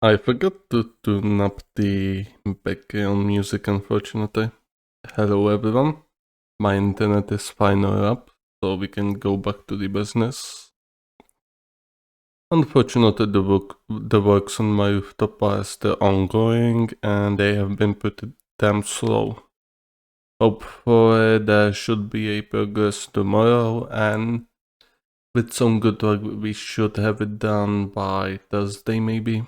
I forgot to tune up the background music, unfortunately. Hello everyone, my internet is finally up, so we can go back to the business. Unfortunately, the works on my rooftop are still ongoing and they have been pretty damn slow. Hopefully there should be a progress tomorrow, and with some good luck we should have it done by Thursday maybe.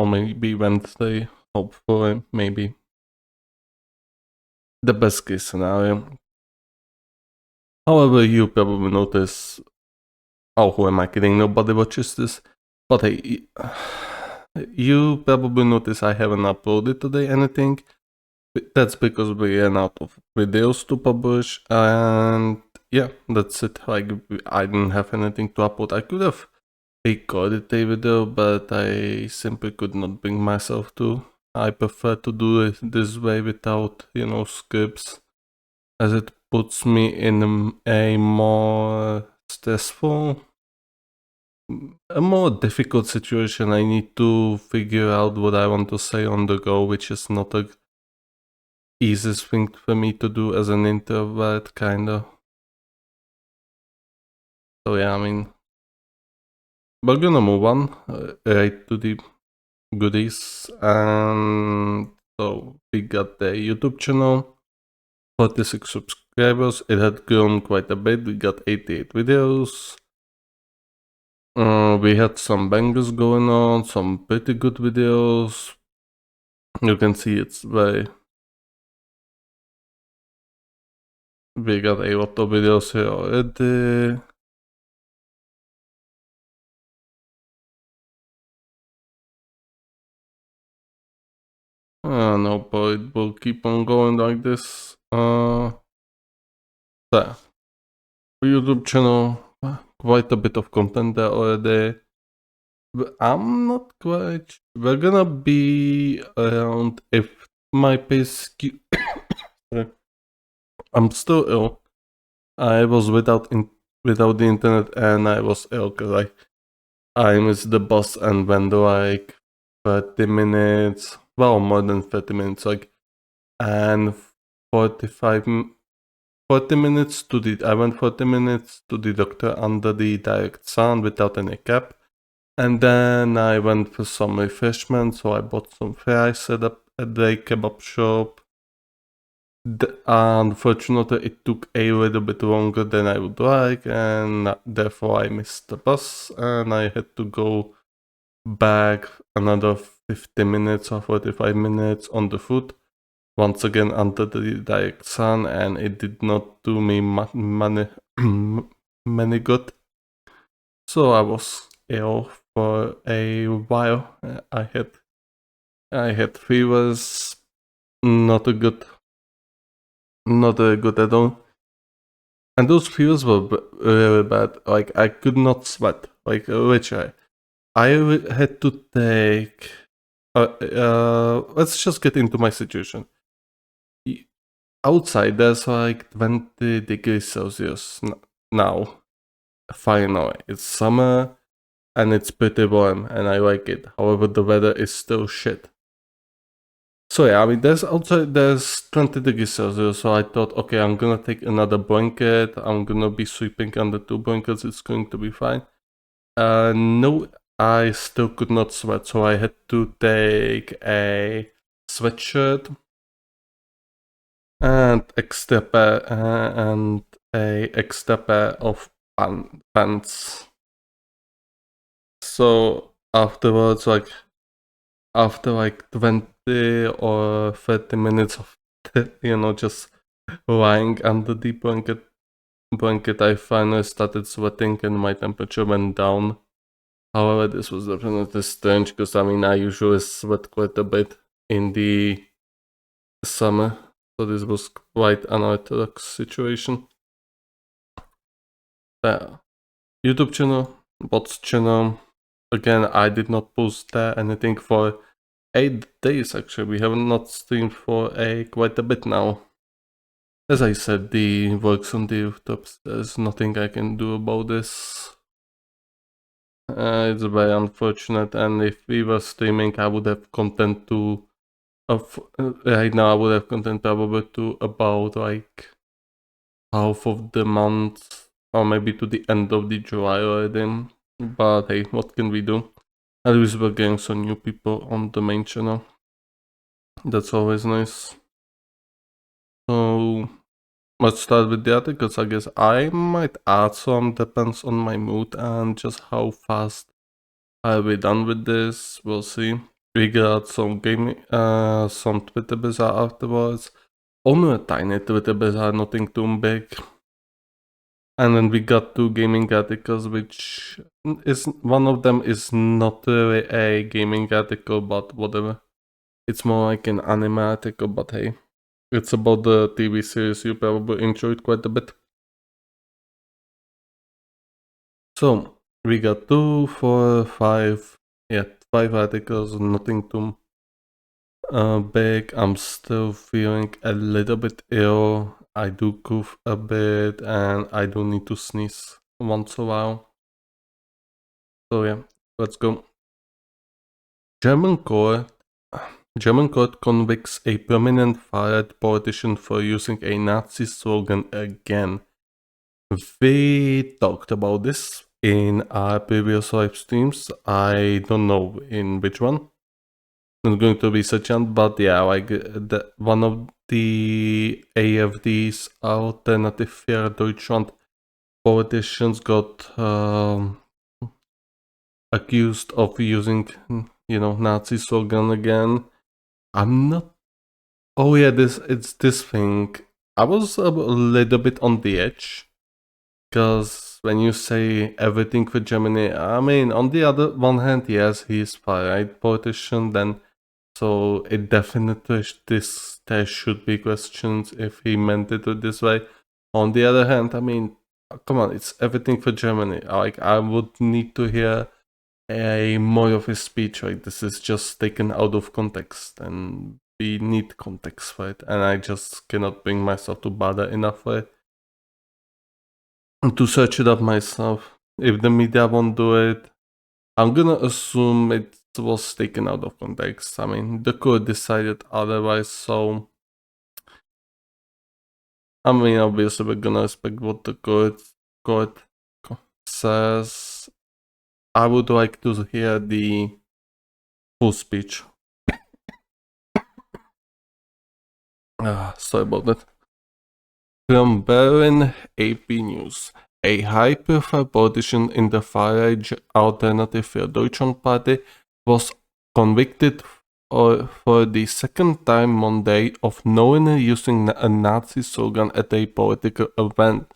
Or maybe Wednesday, hopefully, maybe. The best case scenario. However, you probably notice, oh, who am I kidding? Nobody watches this. But hey, you probably notice I haven't uploaded today anything. That's because we ran out of videos to publish, and yeah, that's it. Like, I didn't have anything to upload. I could have recorded a video, but I simply could not bring myself to. I prefer to do it this way without, scripts, as it puts me in a more stressful, a more difficult situation. I need to figure out what I want to say on the go, which is not the easiest thing for me to do as an introvert, kinda. So yeah, I mean, we're gonna move on right to the goodies. And so we got the YouTube channel, 46 subscribers. It had grown quite a bit. We got 88 videos. We had some bangers going on, some pretty good videos. You can see it's very. We got a lot of videos here already. No, but it will keep on going like this. There. YouTube channel, quite a bit of content there already. I'm not quite. We're gonna be around if my pace. I'm still ill. I was without the internet, and I was ill because I missed the bus and went like 30 minutes. Well, more than 30 minutes, and 45 40 minutes to the. I went 40 minutes to the doctor under the direct sun without any cap. And then I went for some refreshment, so I bought some fries, set up at the kebab shop. Unfortunately, it took a little bit longer than I would like, and therefore I missed the bus, and I had to go back another 50 minutes or 45 minutes on the foot, once again under the direct sun, and it did not do me many good. So I was ill for a while. I had fevers, not a good at all. And those fevers were really bad. Like, I could not sweat. Like, literally. I had to take. Let's just get into my situation. Outside, there's like 20 degrees Celsius now. Finally, it's summer and it's pretty warm, and I like it. However, the weather is still shit. So yeah, I mean, there's 20 degrees Celsius, so I thought, okay, I'm gonna take another blanket, I'm gonna be sleeping under 2 blankets, it's going to be fine. No, I still could not sweat, so I had to take a sweatshirt and a extra pair of pants. So afterwards, after 20 or 30 minutes of just lying under the blanket, I finally started sweating and my temperature went down. However, this was definitely strange because I mean I usually sweat quite a bit in the summer, so this was quite an unorthodox situation. YouTube channel, bots channel. Again, I did not post there anything for 8 days actually. We have not streamed for quite a bit now. As I said, the works on the rooftops, there's nothing I can do about this. It's very unfortunate, and if we were streaming, I would have content to. Right now, I would have content probably to about like half of the month, or maybe to the end of the July already. But hey, what can we do? At least we're getting some new people on the main channel. That's always nice. So let's start with the articles. I guess I might add some, depends on my mood and just how fast I'll be done with this. We'll see. We got some gaming, some Twitter Bazaar afterwards. Only a tiny Twitter Bazaar, nothing too big. And then we got two gaming articles, which is one of them is not really a gaming article, but whatever. It's more like an anime article, but hey, it's about the TV series you probably enjoyed quite a bit. So we got 2, 4, 5, yeah, 5 articles, nothing too big. I'm still feeling a little bit ill. I do cough a bit and I do need to sneeze once in a while. So yeah, let's go. German court convicts a prominent far-right politician for using a Nazi slogan again. We talked about this in our previous live streams. I don't know in which one. Not going to be such an, but yeah, like one of the AFD's Alternative für Deutschland politicians got accused of using, Nazi slogan again. I'm not. Oh yeah, it's this thing. I was a little bit on the edge because when you say everything for Germany, I mean, on the other one hand, yes, he's far-right politician. Then, so it definitely there should be questions if he meant it this way. On the other hand, I mean, come on, it's everything for Germany. Like I would need to hear a more of his speech. Like this is just taken out of context, and we need context for it, and I just cannot bring myself to bother enough for it. To search it up myself. If the media won't do it, I'm gonna assume it was taken out of context. I mean, the court decided otherwise, so I mean, obviously we're gonna respect what the court says. I would like to hear the full speech. Sorry about that. From Berlin, AP News. A high-profile politician in the far-right Alternative für Deutschland party was convicted for the second time Monday of knowingly using a Nazi slogan at a political event.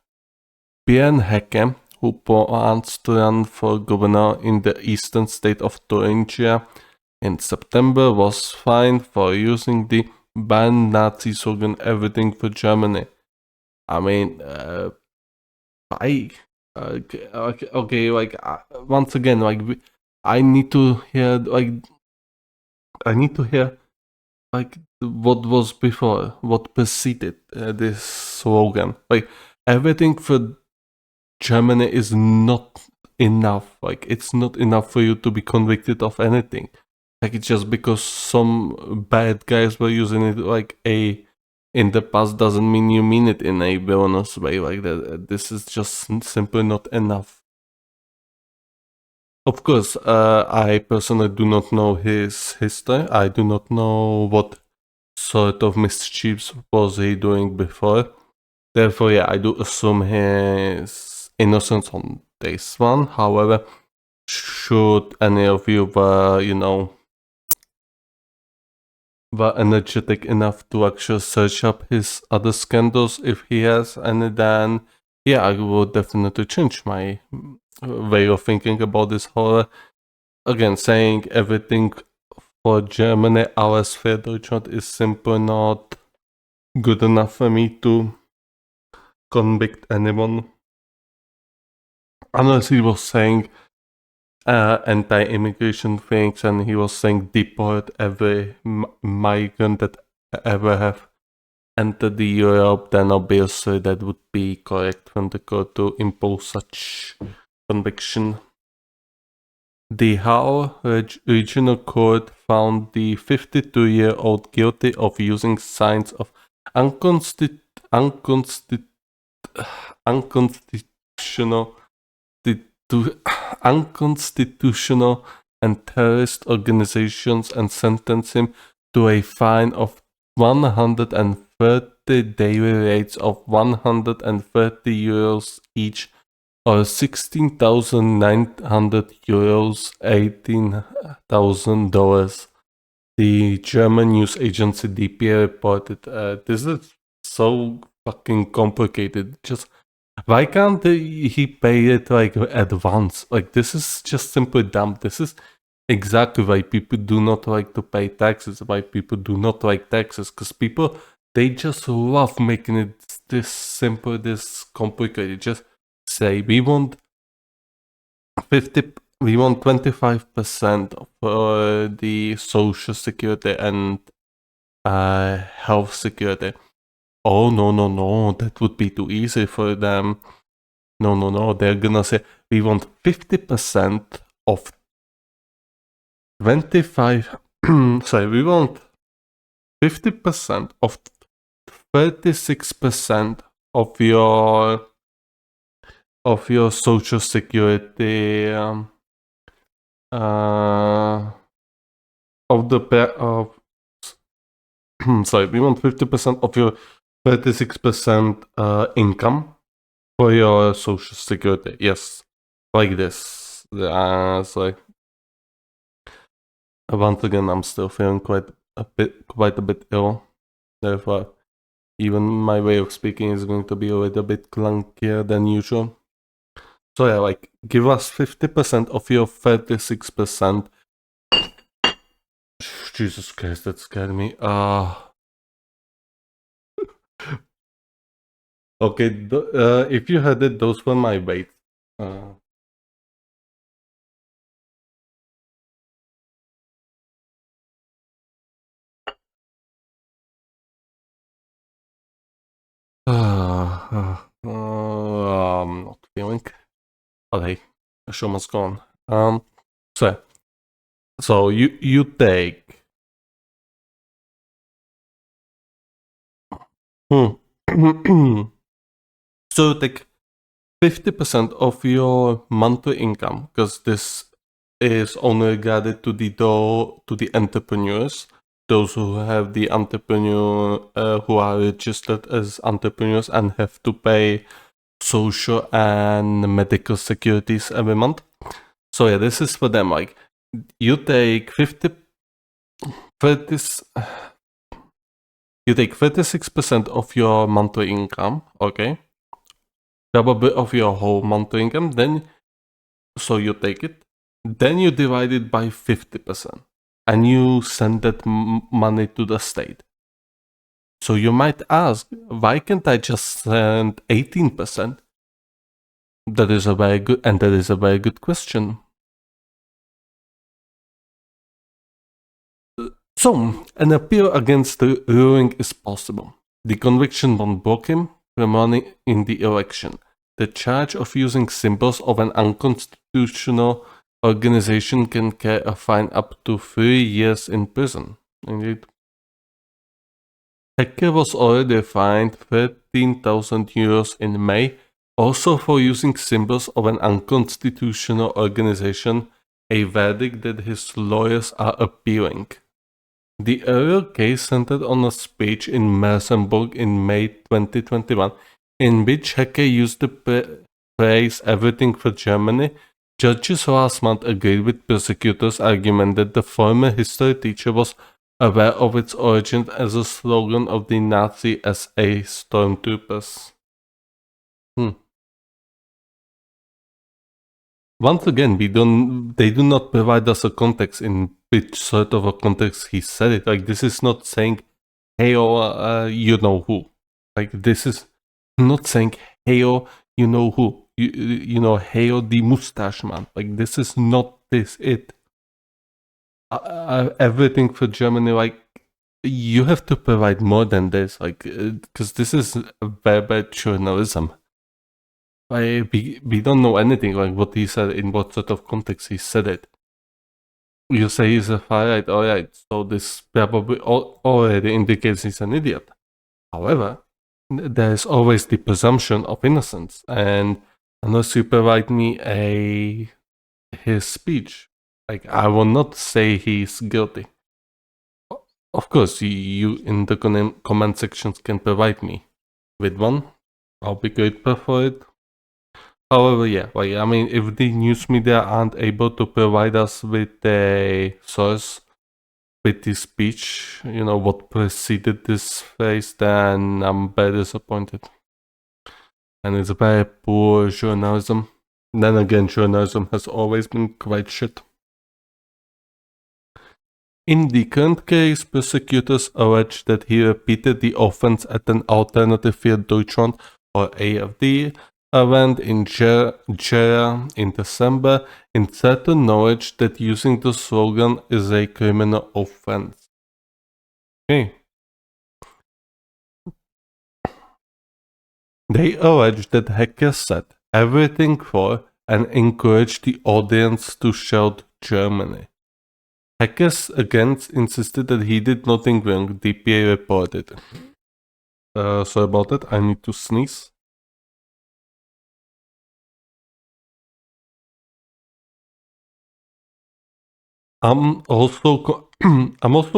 Björn Hecke, who plans to run for governor in the eastern state of Thuringia in September, was fined for using the ban Nazi slogan "Everything for Germany." I mean, okay, like once again, like I need to hear, like what was before, what preceded this slogan. Like everything for Germany is not enough. Like it's not enough for you to be convicted of anything. Like it's just because some bad guys were using it like a in the past doesn't mean you mean it in a villainous way like that. This is just simply not enough. Of course, I personally do not know his history. I do not know what sort of mischiefs was he doing before. Therefore, yeah, I do assume his innocence on this one. However, should any of you were energetic enough to actually search up his other scandals if he has any, then yeah, I will definitely change my way of thinking about this horror. Again, saying everything for Germany, alles für Deutschland is simply not good enough for me to convict anyone. Unless he was saying anti-immigration things and he was saying deport every migrant that ever have entered the Europe, then obviously that would be correct from the court to impose such conviction. The Hao Regional Court found the 52-year-old guilty of using signs of unconstitutional unconstitutional and terrorist organizations and sentenced him to a fine of 130 daily rates of 130 euros each, or 16,900 euros, $18,000. The German news agency DPA reported. This is so fucking complicated. Just why can't he pay it like advance? Like, this is just simply dumb. This is exactly why people do not like to pay taxes. Why people do not like taxes? Because people, they just love making it this simple, this complicated. Just say we want 25% for the social security and health security. Oh, no, that would be too easy for them. No, they're gonna say, we want 50% of 25, sorry, we want 50% of 36% of your social security, of sorry, we want 50% of your 36% income for your social security. Yes, like this. So once again, I'm still feeling quite a bit ill. Therefore, even my way of speaking is going to be a little bit clunkier than usual. So yeah, like, give us 50% of your 36%. Jesus Christ, that scared me. Okay, if you heard it, those were my weights. I'm not feeling. But hey, the show must go on. So you take. So take 50% of your monthly income, because this is only regarded to the entrepreneurs, those who have the entrepreneur who are registered as entrepreneurs and have to pay social and medical securities every month. So yeah, this is for them. Like, you take 36% of your monthly income, okay? Probably of your whole monthly income, then, so you take it, then you divide it by 50%, and you send that money to the state. So you might ask, why can't I just send 18%? That is a very good question. So, an appeal against the ruling is possible. The conviction won't block him from running in the election. The charge of using symbols of an unconstitutional organization can carry a fine up to 3 years in prison. Indeed. Hacker was already fined 13,000 euros in May, also for using symbols of an unconstitutional organization, a verdict that his lawyers are appealing. The earlier case centered on a speech in Merseburg in May 2021, in which Hacker used the phrase "everything for Germany." Judges last month agreed with prosecutors' argument that the former history teacher was aware of its origin as a slogan of the Nazi SA stormtroopers. Once again, they do not provide us a context in which sort of a context he said it. Like, this is not saying, hey, you know who. Like, this is not saying, hey, you know who. You know, hey, the mustache man. Like, this is not it. Everything for Germany, like, you have to provide more than this. Like, because this is very bad journalism. We don't know anything, like what he said, in what sort of context he said it. You say he's a far-right, alright, so this probably already indicates he's an idiot. However, there is always the presumption of innocence, and unless you provide me his speech, like, I will not say he's guilty. Of course, you in the comment sections can provide me with one. I'll be grateful for it. However, yeah, like, I mean, if the news media aren't able to provide us with a source with the speech, what preceded this phrase, then I'm very disappointed. And it's very poor journalism. Then again, journalism has always been quite shit. In the current case, prosecutors allege that he repeated the offense at an Alternative für Deutschland or AFD event in Jera in December in certain knowledge that using the slogan is a criminal offense. Okay. They allege that hackers said everything for and encouraged the audience to shout Germany. Hackers again insisted that he did nothing wrong, DPA reported. Sorry about that, I need to sneeze. I'm also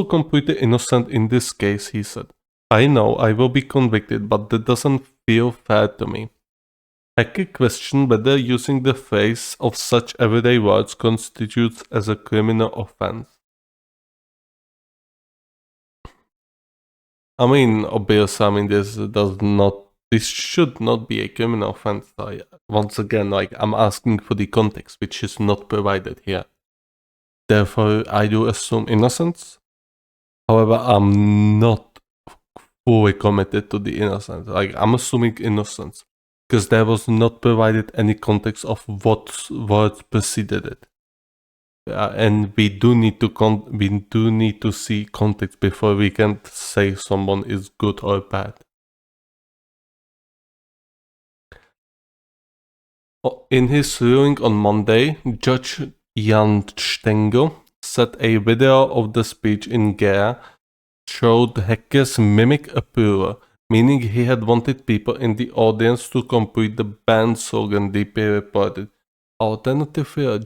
completely innocent in this case, he said. I know I will be convicted, but that doesn't feel fair to me. Hacker questioned whether using the phrase of such everyday words constitutes as a criminal offense. I mean, obviously, this should not be a criminal offense. Once again, I'm asking for the context, which is not provided here. Therefore, I do assume innocence. However, I'm not fully committed to the innocence. I'm assuming innocence because there was not provided any context of what words preceded it. And we do need to see context before we can say someone is good or bad. In his ruling on Monday, Judge Jan Stengel said a video of the speech in Gera showed hackers mimic approval, meaning he had wanted people in the audience to complete the banned slogan, DP reported. Alternative für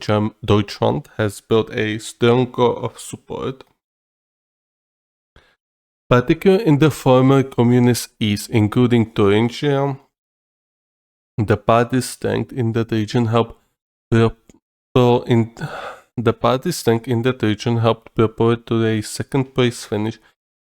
Deutschland has built a strong core of support, particularly in the former communist East, including Thuringia. The party's strength in that region helped propel to a second place finish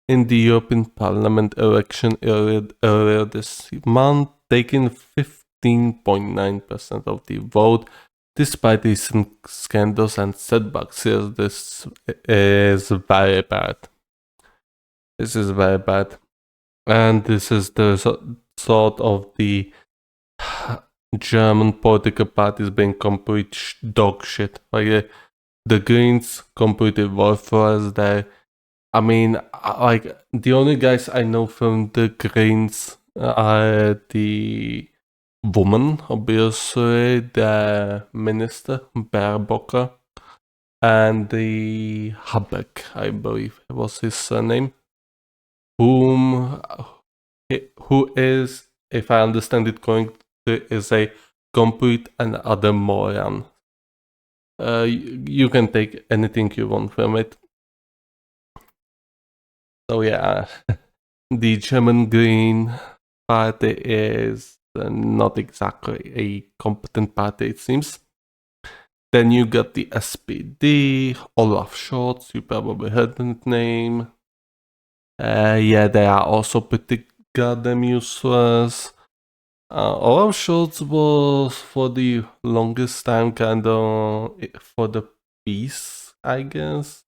in the European Parliament election earlier this month, taking 15.9% of the vote. Despite recent scandals and setbacks, this is very bad. This is very bad. And this is the sort of the German political parties being complete dog shit. The Greens completely worthless there. I mean, the only guys I know from the Greens are the woman, obviously, the minister, Baerbocker, and the Habeck, I believe was his surname, who is, if I understand it correctly, is a complete and utter moron. You can take anything you want from it. So yeah, the German Green Party is not exactly a competent party, it seems. Then you got the SPD, Olaf Scholz, you probably heard that name. Yeah, they are also pretty goddamn useless. Olaf Scholz was for the longest time kind of for the peace, I guess.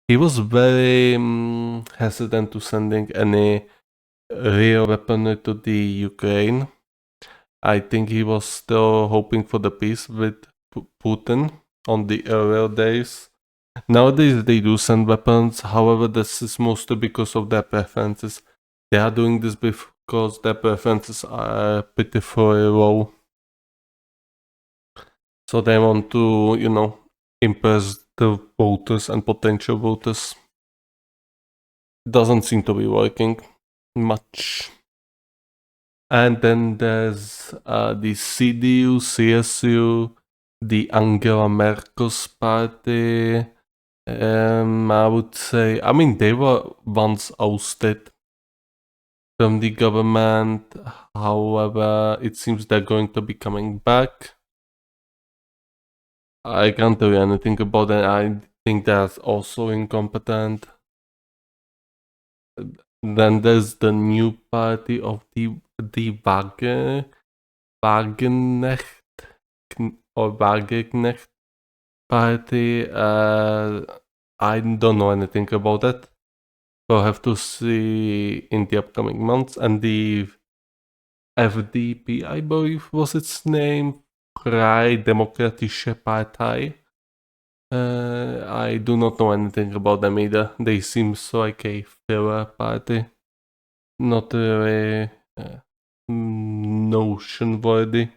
He was very hesitant to sending any real weaponry to the Ukraine. I think he was still hoping for the peace with Putin on the earlier days. Nowadays they do send weapons, however this is mostly because of their preferences. They are doing this because their preferences are pitifully low. So they want to, impress the voters and potential voters. Doesn't seem to be working much. And then there's the CDU, CSU, the Angela Merkel's party. I would say, I mean, they were once ousted from the government. However, it seems they're going to be coming back. I can't tell you anything about it. I think that's also incompetent. Then there's the new party of the Wagenknecht or Wagenknecht party. I don't know anything about it. We'll have to see in the upcoming months. And the FDP, I believe was its name, Freie Demokratische Partei. I do not know anything about them either. They seem like a filler party. Not really notion worthy.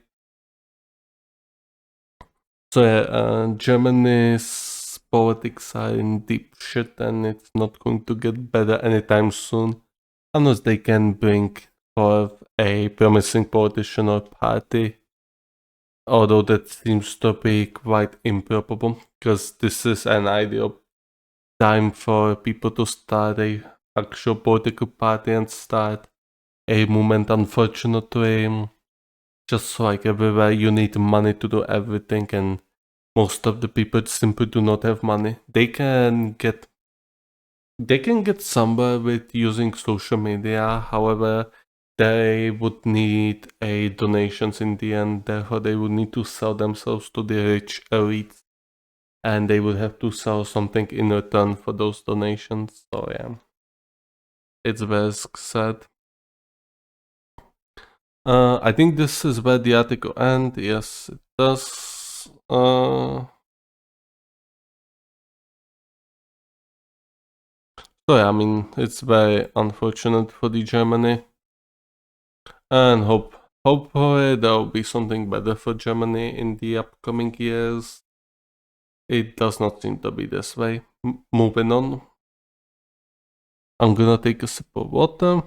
So yeah, Germany's politics are in deep shit and it's not going to get better anytime soon. Unless they can bring forth a promising politician or party. Although that seems to be quite improbable, because this is an ideal time for people to start a actual political party and start a movement. Unfortunately, just like everywhere, you need money to do everything, and most of the people simply do not have money. They can get somewhere with using social media. However, they would need a donations in the end. Therefore, they would need to sell themselves to the rich elites, and they would have to sell something in return for those donations. So yeah, it's very sad. I think this is where the article ends. Yes, it does. So yeah, I mean, it's very unfortunate for the Germany, and hopefully there will be something better for Germany in the upcoming years. It does not seem to be this way. Moving on. I'm gonna take a sip of water.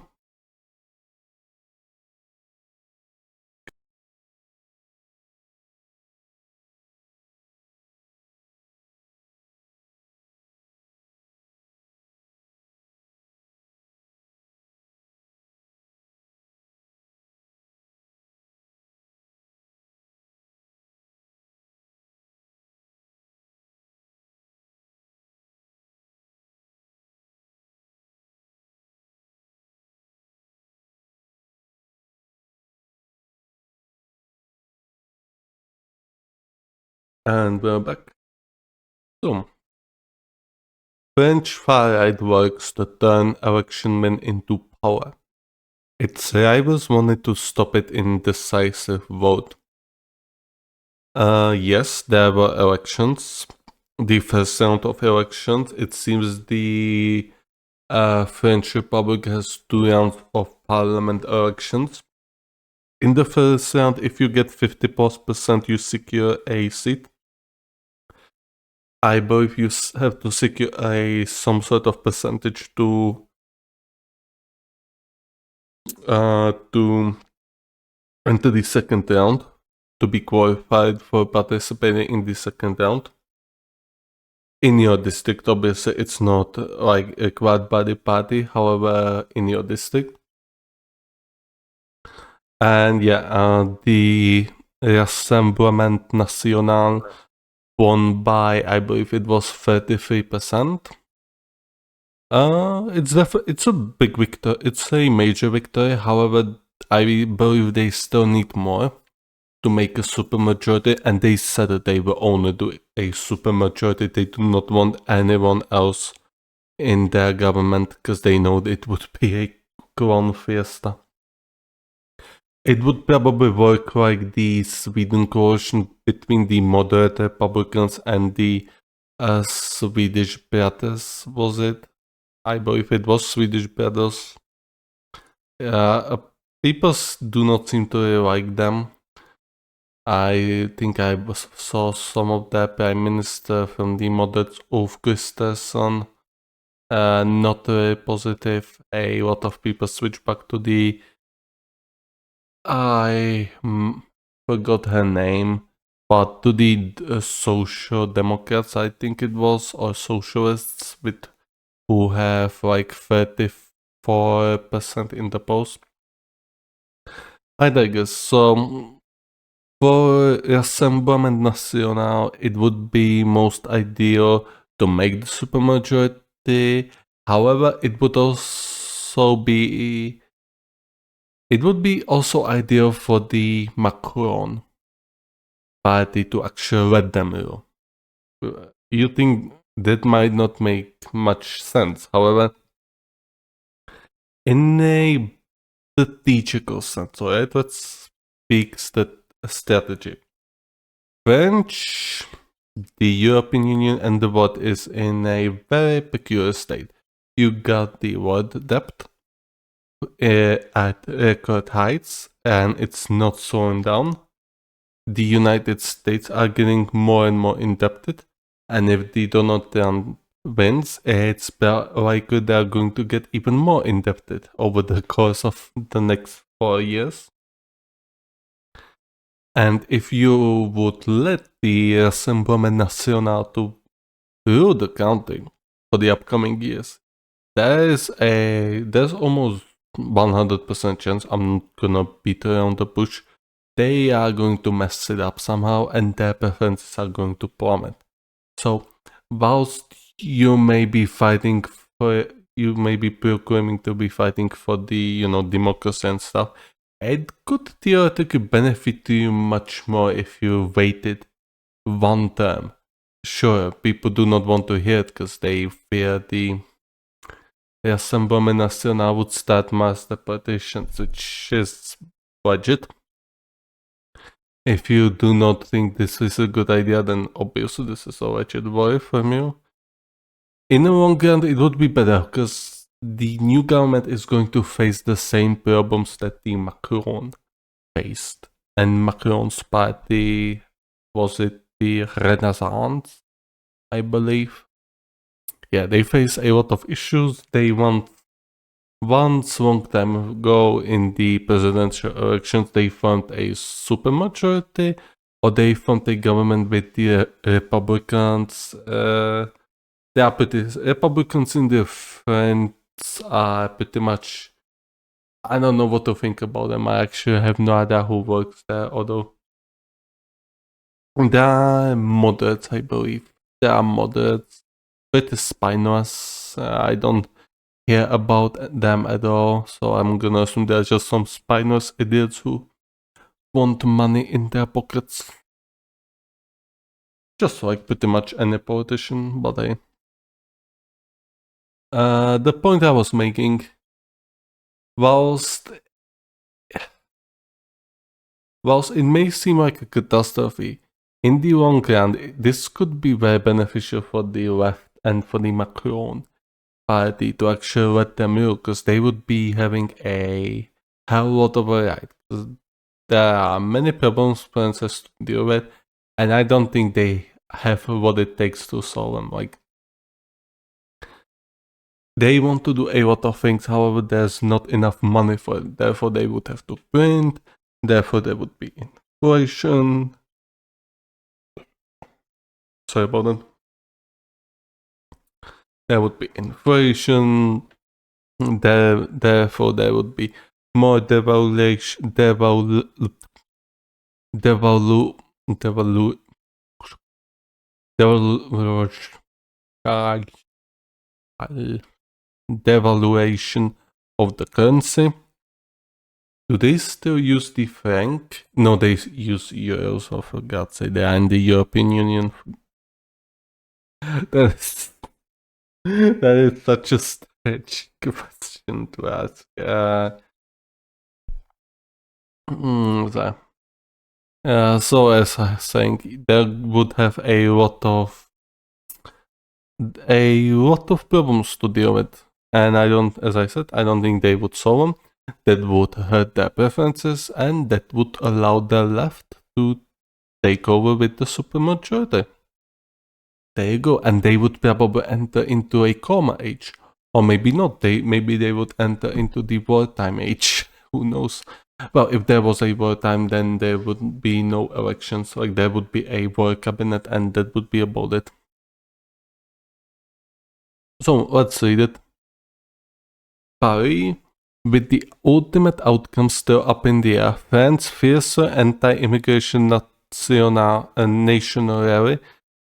And we're back. So, French far-right works to turn election men into power. Its rivals wanted to stop it in decisive vote. Yes, there were elections. The first round of elections. It seems the French Republic has 2 rounds of parliament elections. In the first round, if you get 50%, you secure a seat. I believe you have to secure some sort of percentage to enter the second round, to be qualified for participating in the second round. In your district, obviously, it's not like required by the party, however, in your district. And yeah, the Rassemblement National won by, I believe it was 33%. It's a big victory. It's a major victory. However, I believe they still need more to make a supermajority, and they said that they will only do a supermajority. They do not want anyone else in their government because they know that it would be a clown fiesta. It would probably work like the Sweden coalition between the moderate Republicans and the Swedish Brothers, was it? I believe it was Swedish Brothers. People do not seem to really like them. I think saw some of the Prime Minister from the moderate Ulf Kristersson. Not very positive. A lot of people switch back to the... I forgot her name, but to the Social Democrats, I think it was, or Socialists, with who have like 34% in the polls. I digress. So for Rassemblement National, it would be most ideal to make the supermajority. However, it would be also ideal for the Macron party to actually let them rule. You think that might not make much sense. However, in a strategical sense, alright, let's speak strategy. French, the European Union, and the world is in a very peculiar state. You got the world debt at record heights, and it's not slowing down. The United States are getting more and more indebted, and if the Donald Trump wins, it's likely they're going to get even more indebted over the course of the next 4 years. And if you would let the Rassemblement National to rule the country for the upcoming years, there's almost 100% chance, I'm not gonna beat around the bush, they are going to mess it up somehow and their preferences are going to plummet. So whilst you may be proclaiming to be fighting for the, democracy and stuff, it could theoretically benefit you much more if you waited one term. Sure, people do not want to hear it because they fear the Rassemblement National would start mass deportations, which is budget. If you do not think this is a good idea, then obviously this is a wretched worry from you. In the long run, it would be better because the new government is going to face the same problems that the Macron faced. And Macron's party, was it the Renaissance, I believe? Yeah, they face a lot of issues. They once long time ago in the presidential elections, they formed a supermajority, or they formed a government with the Republicans. Republicans in the French are pretty much, I don't know what to think about them. I actually have no idea who works there, although they are moderates, I believe. They are moderates, pretty spineless. I don't hear about them at all, so I'm gonna assume they're just some spineless idiots who want money in their pockets. Just like pretty much any politician, but the point I was making, whilst it may seem like a catastrophe, in the long run, this could be very beneficial for the left and for the Macron party to actually let them rule, because they would be having a hell lot of a right. There are many problems France has to deal with, and I don't think they have what it takes to solve them. Like, they want to do a lot of things, however, there's not enough money for it. Therefore, they would have to print, therefore, there would be inflation. Sorry about that. There would be inflation, therefore, there would be more devaluation. Devaluation of the currency. Do they still use the franc? No, they use euros, so for God's sake, they are in the European Union. That is such a strange question to ask. So as I was saying, there would have a lot of problems to deal with, and as I said, I don't think they would solve them. That would hurt their preferences, and that would allow the left to take over with the supermajority. There you go, and they would probably enter into a coma age. Or maybe not, maybe they would enter into the wartime age. Who knows? Well, if there was a wartime, then there would be no elections. Like, there would be a war cabinet, and that would be about it. So, let's read it. Paris, with the ultimate outcome still up in the air, France's fiercer anti-immigration national rally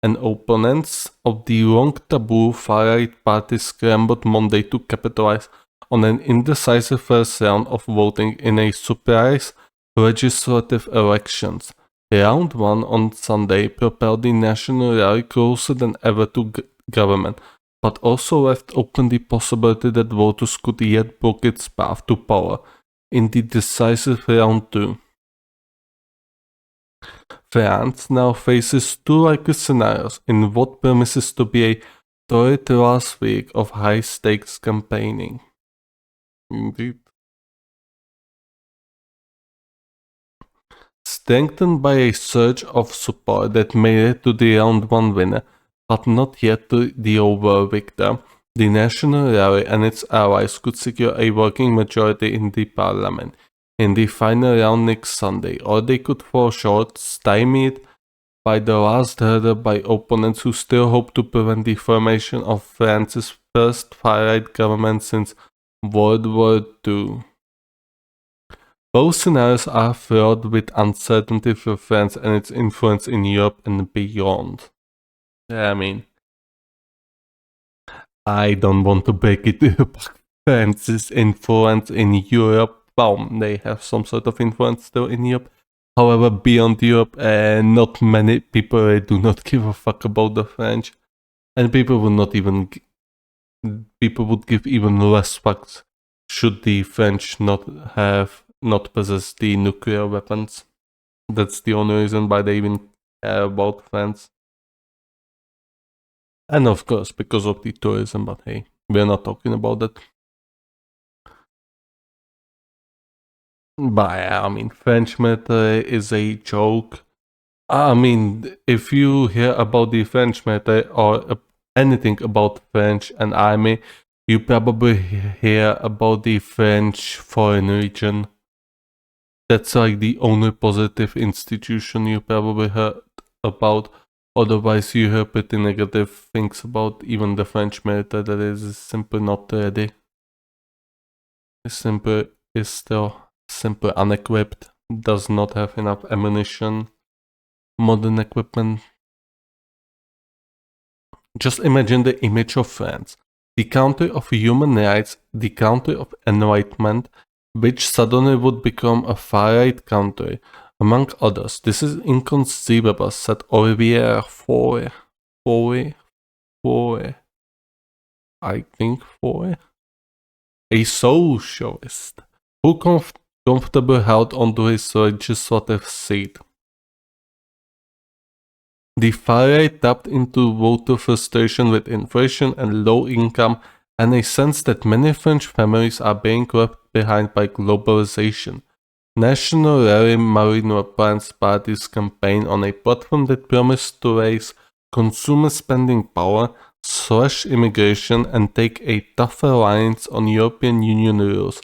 and opponents of the long taboo far-right party scrambled Monday to capitalize on an indecisive first round of voting in a surprise legislative elections. Round 1 on Sunday propelled the national rally closer than ever to government, but also left open the possibility that voters could yet block its path to power in the decisive round 2. France now faces two likely scenarios in what promises to be a torrid last week of high-stakes campaigning. Indeed. Strengthened by a surge of support that made it to the round 1 winner, but not yet to the overall victor, the National Rally and its allies could secure a working majority in the parliament in the final round next Sunday, or they could fall short, stymied by the last hurdle by opponents who still hope to prevent the formation of France's first far-right government since World War II. Both scenarios are fraught with uncertainty for France and its influence in Europe and beyond. I mean, I don't want to break it to you, but France's influence in Europe, well, they have some sort of influence still in Europe. However, beyond Europe, not many people do not give a fuck about the French. And people would not even... People would give even less fucks should the French not possess the nuclear weapons. That's the only reason why they even care about France. And of course, because of the tourism, but hey, we're not talking about that. But I mean, French military is a joke. I mean, if you hear about the French military or anything about French and army, you probably hear about the French Foreign Legion. That's like the only positive institution you probably heard about. Otherwise, you hear pretty negative things about even the French military that is simply not ready. Is still simply unequipped, does not have enough ammunition, modern equipment. Just imagine the image of France, the country of human rights, the country of enlightenment, which suddenly would become a far-right country. Among others, this is inconceivable, said Olivier Faure. I think Faure. A socialist who comfortably held onto his legislative seat. The far-right tapped into voter frustration with inflation and low income and a sense that many French families are being left behind by globalization. National Rally Marine Le Pen's party's campaign on a platform that promised to raise consumer spending power, slash immigration, and take a tougher lines on European Union rules.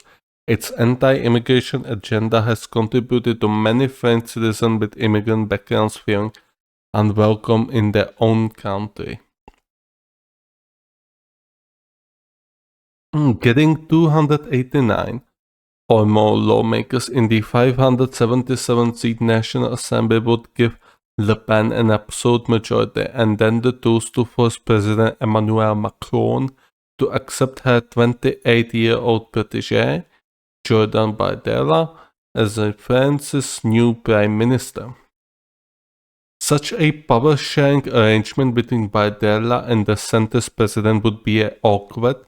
Its anti-immigration agenda has contributed to many French citizens with immigrant backgrounds feeling unwelcome in their own country. Getting 289 or more lawmakers in the 577-seat National Assembly would give Le Pen an absolute majority and then the tools to force President Emmanuel Macron to accept her 28-year-old protégé, Jordan Bardella, as France's new prime minister. Such a power-sharing arrangement between Bardella and the centre's president would be awkward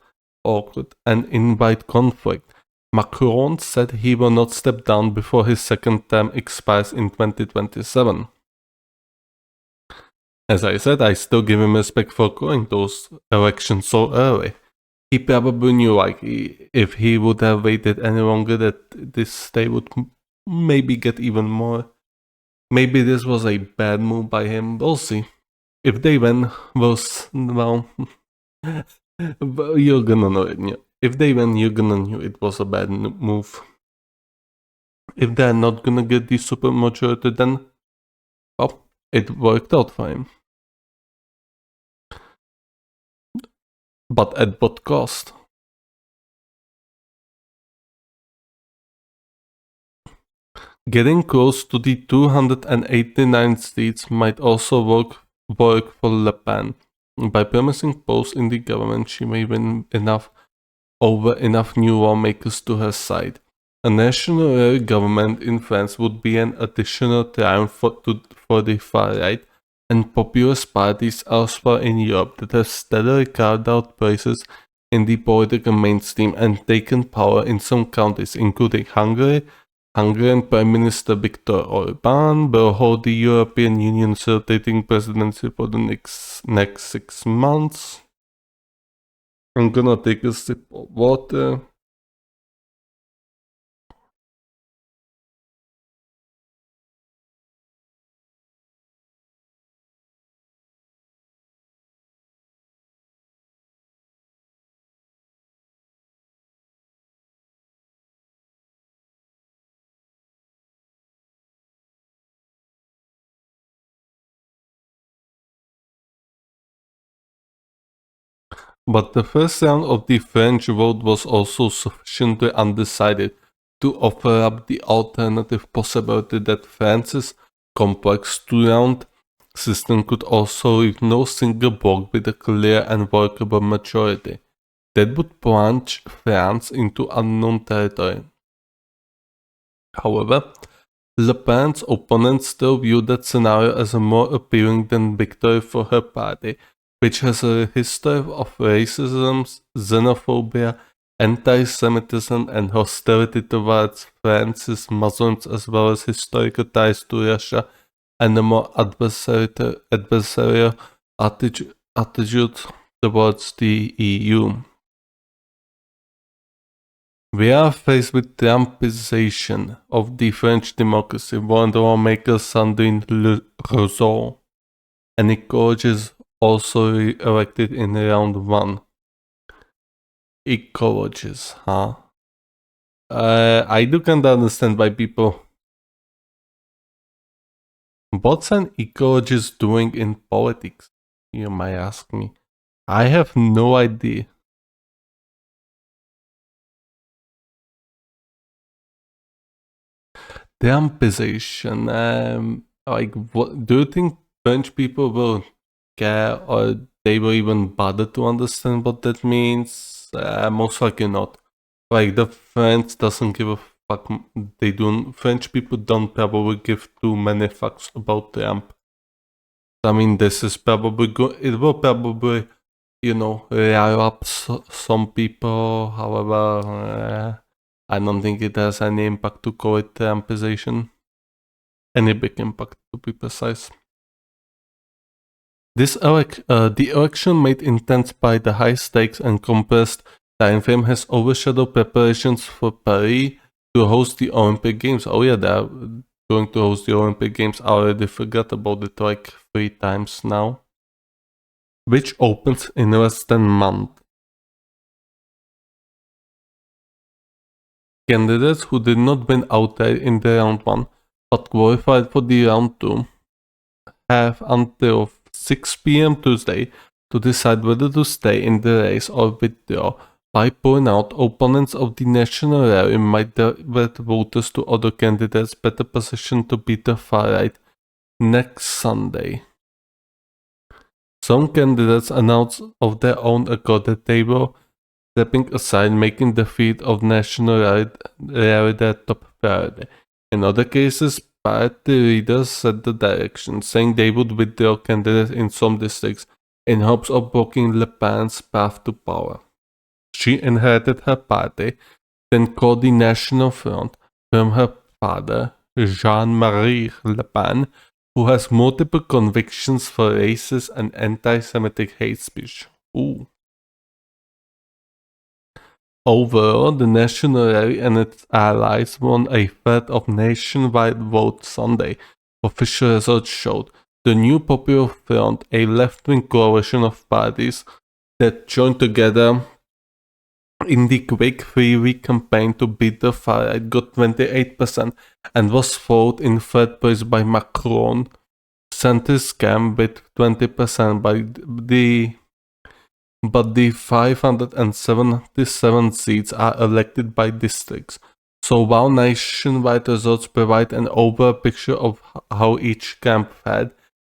and invite conflict. Macron said he will not step down before his second term expires in 2027. As I said, I still give him respect for calling those elections so early. He probably knew, like, if he would have waited any longer, that this state would maybe get even more Maybe this was a bad move by him. We'll see. If they win, well, you're gonna know it. If they win, you're gonna know it was a bad move. If they're not gonna get the super majority, then, well, it worked out for him. But at what cost? Getting close to the 289 seats might also work for Le Pen. By promising posts in the government, she may win enough new lawmakers to her side. A national government in France would be an additional triumph for the far right and populist parties elsewhere in Europe that have steadily carved out places in the political mainstream and taken power in some countries, including Hungary. Hungarian Prime Minister Viktor Orbán will hold the European Union's rotating presidency for the next 6 months. I'm gonna take a sip of water. But the first round of the French vote was also sufficiently undecided to offer up the alternative possibility that France's complex two-round system could also leave no single bloc with a clear and workable majority. That would plunge France into unknown territory. However, Le Pen's opponents still view that scenario as a more appealing than victory for her party, which has a history of racism, xenophobia, anti-Semitism, and hostility towards France's Muslims, as well as historical ties to Russia and a more adversarial attitude towards the EU. We are faced with Trumpization of the French democracy, warned lawmaker Sandrine Rousseau, an ecologist also elected in round 1. Ecologist, huh? I do kind of understand why people... What's an ecologist doing in politics? You might ask me. I have no idea. Trumpization. Like, what do you think French people will care or they will even bother to understand what that means? Most likely not. Like, the French doesn't give a fuck. They don't. French people don't probably give too many fucks about Trump. I mean, this is probably good. It will probably, rile up some people. However, I don't think it has any impact to call it Trumpization. Any big impact, to be precise. The election made intense by the high stakes and compressed timeframe has overshadowed preparations for Paris to host the Olympic Games. Oh yeah, they're going to host the Olympic Games. I already forgot about it like 3 times now. Which opens in less than a month. Candidates who did not win outright in the round 1 but qualified for the round 2 have until 6 p.m. Tuesday to decide whether to stay in the race or withdraw. By pulling out, opponents of the national rally might divert voters to other candidates better positioned to beat the far right next Sunday. Some candidates announced of their own accord that they were stepping aside, making the defeat of national rally their top priority. In other cases, party leaders set the direction, saying they would withdraw candidates in some districts in hopes of blocking Le Pen's path to power. She inherited her party, then called the National Front, from her father, Jean-Marie Le Pen, who has multiple convictions for racist and anti-Semitic hate speech. Ooh. Overall, the National Rally and its allies won a third of nationwide votes Sunday, official results showed. The new Popular Front, a left-wing coalition of parties that joined together in the quick 3-week campaign to beat the far-right, got 28% and was followed in third place by Macron. Centrist camp with 20% but the 577 seats are elected by districts. So while nationwide results provide an overall picture of how each camp fared,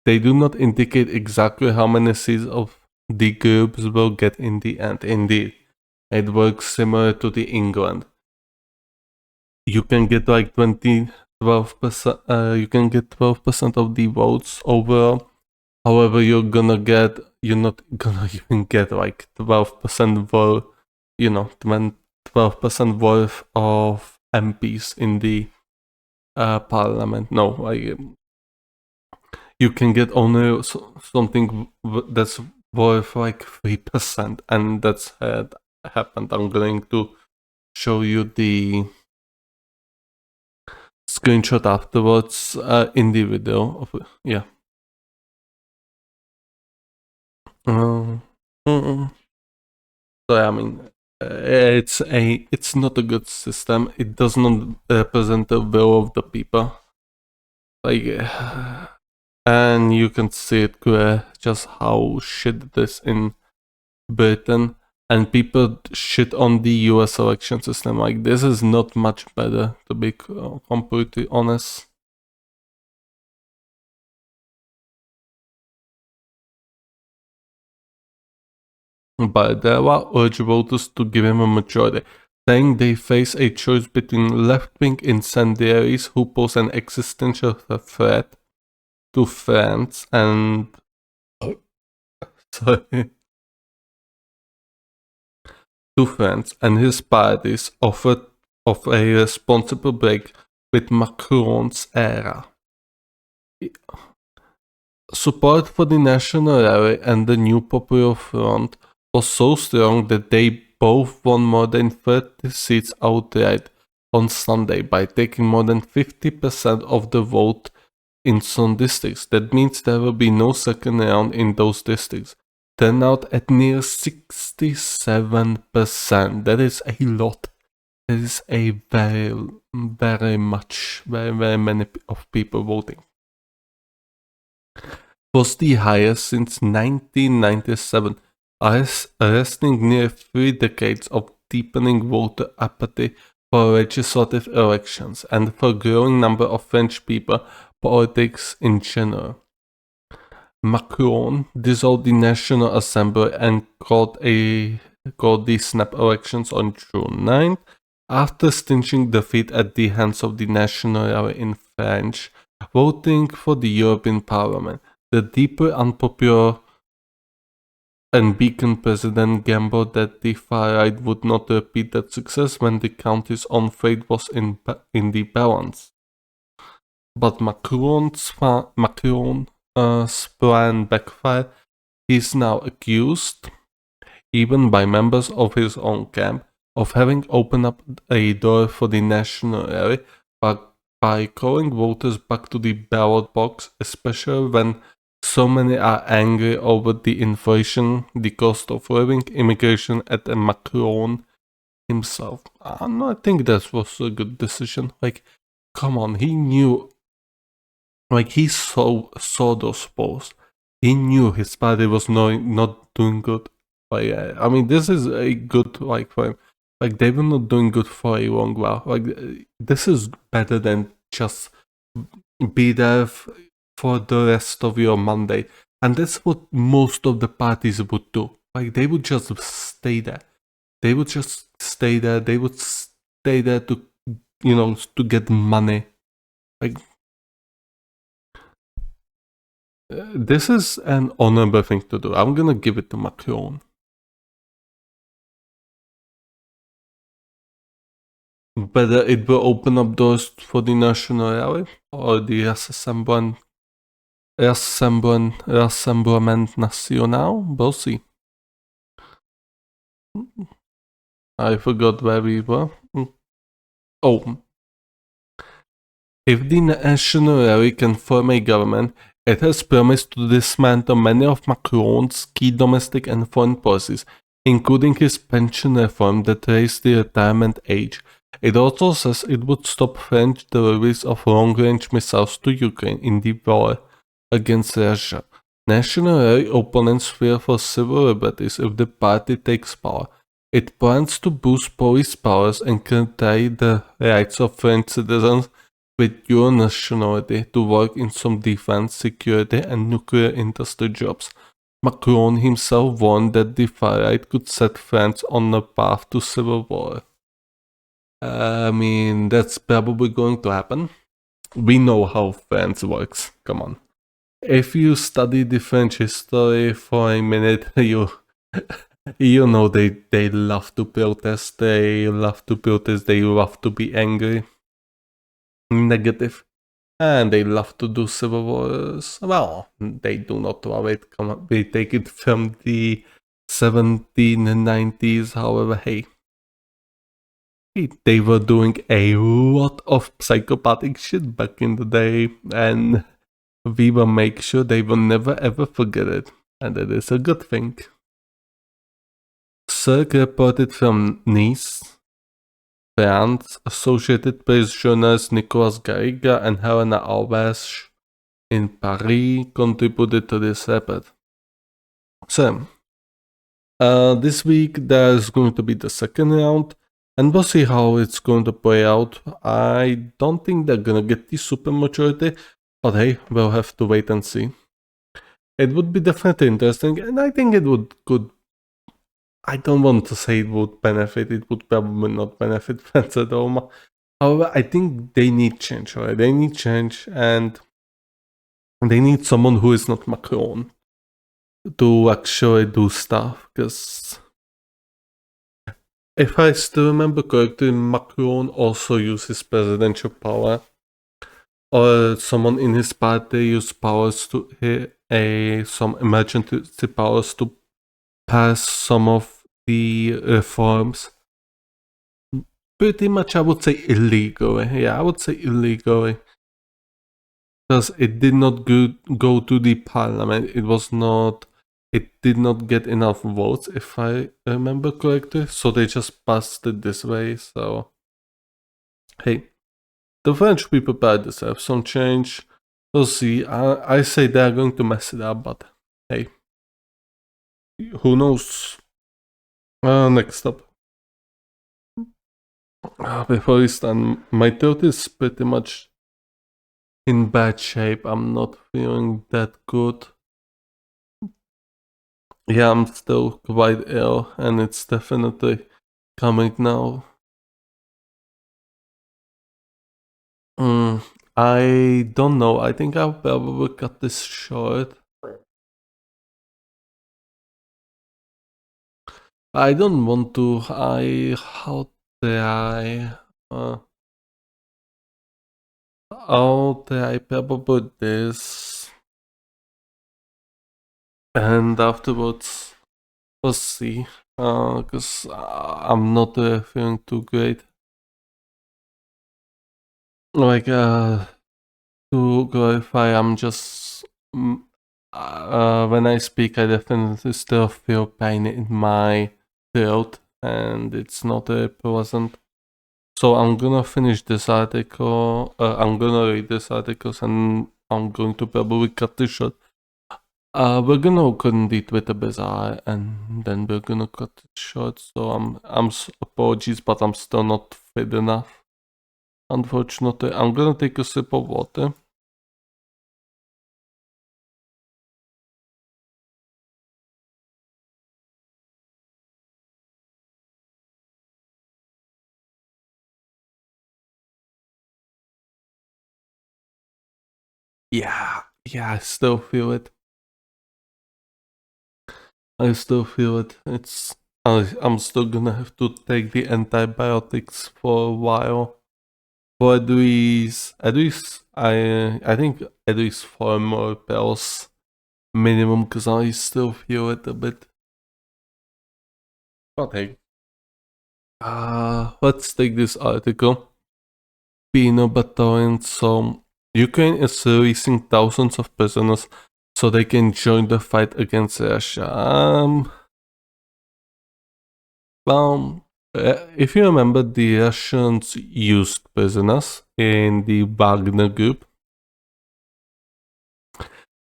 they do not indicate exactly how many seats of the groups will get in the end. Indeed, it works similar to the England. You can get like 12%, you can get 12% of the votes overall. However, you're not gonna even get like 12% worth, 12% worth of MPs in the parliament. No, like you can get only something that's worth like 3%, and that's happened. I'm going to show you the screenshot afterwards in the video. Yeah. So I mean, it's not a good system. It does not represent the will of the people. Like, and you can see it just how shit it is in Britain, and people shit on the U.S. election system. Like, this is not much better, to be completely honest. But there are urge voters to give him a majority, saying they face a choice between left-wing incendiaries who pose an existential threat to France and sorry, to France and his parties of a responsible break with Macron's era. Support for the National Rally and the New Popular Front was so strong that they both won more than 30 seats outright on Sunday by taking more than 50% of the vote in some districts. That means there will be no second round in those districts. Turnout at near 67%. That is a lot. That is a very many of people voting. Was the highest since 1997, arresting near 3 decades of deepening voter apathy for legislative elections and for a growing number of French people, politics in general. Macron dissolved the National Assembly and called the snap elections on June 9th after stinching defeat at the hands of the National Rally in French, voting for the European Parliament. The deeply unpopular and beacon president gambled that the far right would not repeat that success when the country's own fate was in the balance. But Macron's plan backfired. He is now accused, even by members of his own camp, of having opened up a door for the National Rally by calling voters back to the ballot box, especially when so many are angry over the inflation, the cost of living, immigration, and Macron himself. I think that was a good decision. Like, come on, he knew. Like, he saw those posts. He knew his party was not doing good. Like, I mean, this is a good for him. Like, they were not doing good for a long while. Like, this is better than just be there for the rest of your Monday. And that's what most of the parties would do. Like, they would just stay there. They would just stay there. They would stay there to, to get money. Like, this is an honorable thing to do. I'm gonna give it to Macron. Whether it will open up doors for the National Rally or the Rassemblement National, we'll see. I forgot where we were. Oh, If the National Rally can form a government, it has promised to dismantle many of Macron's key domestic and foreign policies, including his pension reform that raised the retirement age. It also says it would stop French deliveries of long-range missiles to Ukraine in the war against Russia. National Rally opponents fear for civil liberties if the party takes power. It plans to boost police powers and curtail the rights of French citizens with dual nationality to work in some defense, security, and nuclear industry jobs. Macron himself warned that the far right could set France on a path to civil war. I mean, that's probably going to happen. We know how France works. Come on. If you study the French history for a minute, you know they love to protest. They love to protest. They love to be angry, negative, and they love to do civil wars. Well, they do not love it. Come on, they take it from the 1790s. However, hey, they were doing a lot of psychopathic shit back in the day, and we will make sure they will never ever forget it, and that is a good thing. Cirque reported from Nice, France, Associated Press journalists Nicolas Garriga and Helena Alves in Paris contributed to this report. So, this week there's going to be the second round, and we'll see how it's going to play out. I don't think they're gonna get the supermajority, but hey, we'll have to wait and see. It would be definitely interesting, and I think it could. I don't want to say it would benefit. It would probably not benefit fans at all. However, I think they need change, right? They need change, and they need someone who is not Macron to actually do stuff. Because if I still remember correctly, Macron also uses presidential power, or someone in his party used powers to some emergency powers to pass some of the reforms. Pretty much, I would say illegally. Yeah, I would say illegally. Because it did not go to the parliament. It did not get enough votes, if I remember correctly. So they just passed it this way. So, hey, the French people probably deserve some change. We'll see. I say they're going to mess it up, but hey, who knows? Next up. Before we start, my throat is pretty much in bad shape. I'm not feeling that good. Yeah, I'm still quite ill, and it's definitely coming now. I don't know. I think I'll probably cut this short. I don't want to. How dare I? How dare I probably this? And afterwards, we'll see. Because I'm not feeling too great. Like, to clarify, I'm just. When I speak, I definitely still feel pain in my throat, and it's not pleasant. So I'm gonna finish this article. I'm gonna read this article, and I'm going to probably cut this short. We're gonna open the Twitter bazaar, and then we're gonna cut it short. So I'm apologies, but I'm still not fit enough. Unfortunately, I'm gonna take a sip of water. Yeah, I still feel it. I still feel it. I'm still gonna have to take the antibiotics for a while. For at least I think at least 4 more pills minimum, because I still feel it a bit. But hey, let's take this article. Penal Battalions, so Ukraine is releasing thousands of prisoners so they can join the fight against Russia. If you remember, the Russians used prisoners in the Wagner group.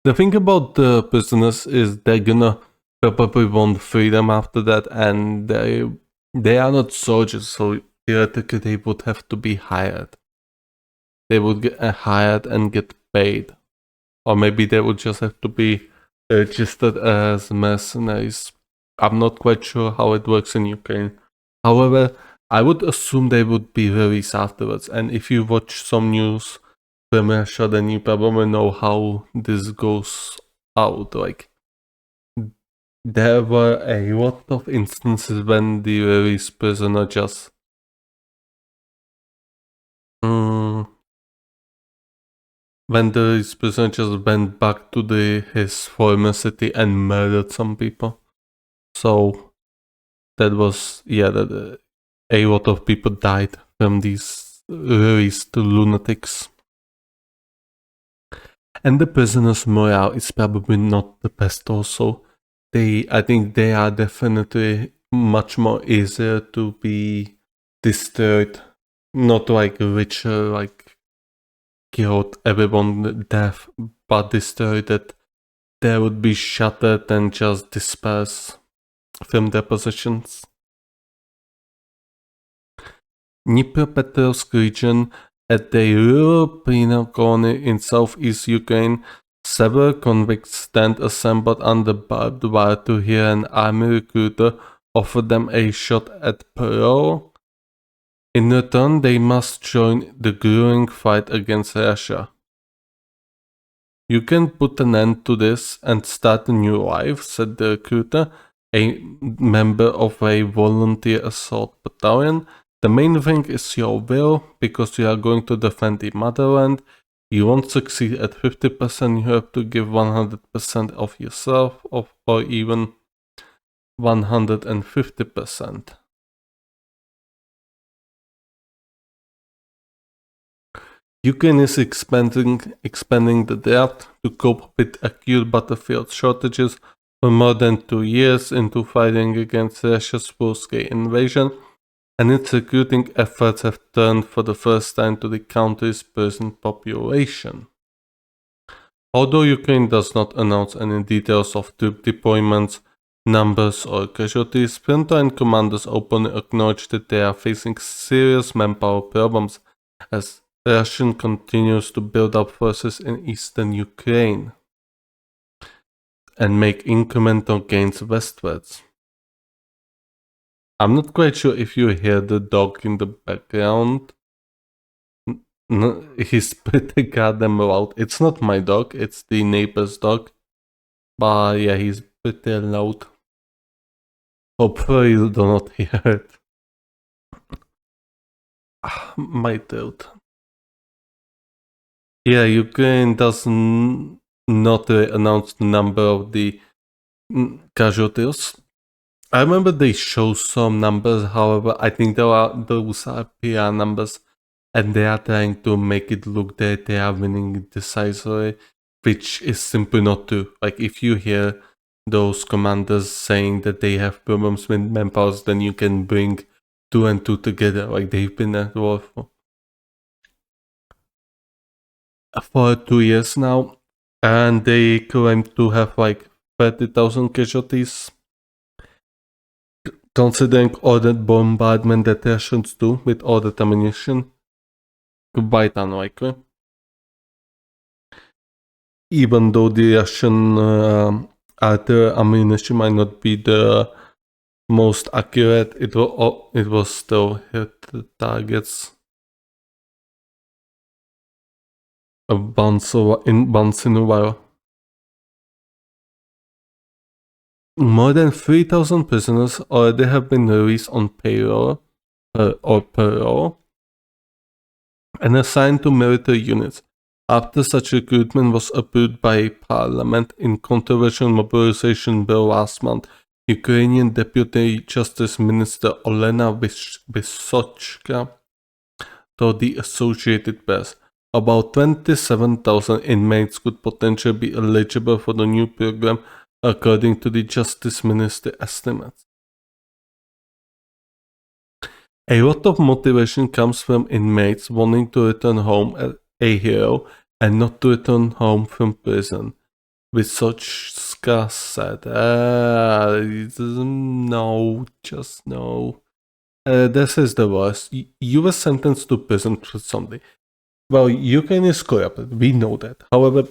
The thing about the prisoners is they're gonna probably want freedom after that, and they are not soldiers, so theoretically they would have to be hired. They would get hired and get paid, or maybe they would just have to be registered as mercenaries. I'm not quite sure how it works in Ukraine. However, I would assume they would be released afterwards. And if you watch some news from Russia, then you probably know how this goes out. Like, there were a lot of instances when the released prisoner just when the released prisoner just went back to his former city and murdered some people. So that was that a lot of people died from these released lunatics. And the prisoners' morale is probably not the best also. I think they are definitely much more easier to be destroyed. Not like richer, like killed everyone to death, but destroyed that they would be shattered and just dispersed from their positions. Dnipropetrovsk region, at the rural penal colony in southeast Ukraine, several convicts stand assembled under barbed wire to hear an army recruiter offer them a shot at parole. In return, they must join the grueling fight against Russia. You can put an end to this and start a new life, said the recruiter, a member of a volunteer assault battalion. The main thing is your will, because you are going to defend the motherland. You won't succeed at 50%, you have to give 100% of yourself, or even 150%. Ukraine is expanding the draft to cope with acute battlefield shortages for more than 2 years into fighting against Russia's full-scale invasion, and its recruiting efforts have turned for the first time to the country's present population. Although Ukraine does not announce any details of troop deployments, numbers, or casualties, frontline commanders openly acknowledge that they are facing serious manpower problems as Russia continues to build up forces in eastern Ukraine and make incremental gains westwards. I'm not quite sure if you hear the dog in the background. He's pretty goddamn loud. It's not my dog, it's the neighbor's dog. But yeah, he's pretty loud. Hopefully you do not hear it. My throat. Yeah, Ukraine does not announce the number of the casualties. I remember they show some numbers, however, I think those are PR numbers, and they are trying to make it look that they are winning decisively, which is simply not true. Like, if you hear those commanders saying that they have problems with manpower, then you can bring 2 and 2 together. Like, they've been at war for 2 years now, and they claim to have like 30,000 casualties. Considering all that bombardment that Russians do with all that ammunition, quite unlikely. Even though the Russian artillery ammunition might not be the most accurate, it will still hit the targets once in a while. More than 3,000 prisoners already have been released on payroll or parole and assigned to military units after such recruitment was approved by parliament in controversial mobilization bill last month. Ukrainian Deputy Justice Minister Olena Vysochka to the Associated Press. About 27,000 inmates could potentially be eligible for the new program, according to the Justice Ministry estimates. A lot of motivation comes from inmates wanting to return home a hero and not to return home from prison. With such scarce said, no, just no. This is the worst. You were sentenced to prison for something. Well, Ukraine is corrupt, we know that. However,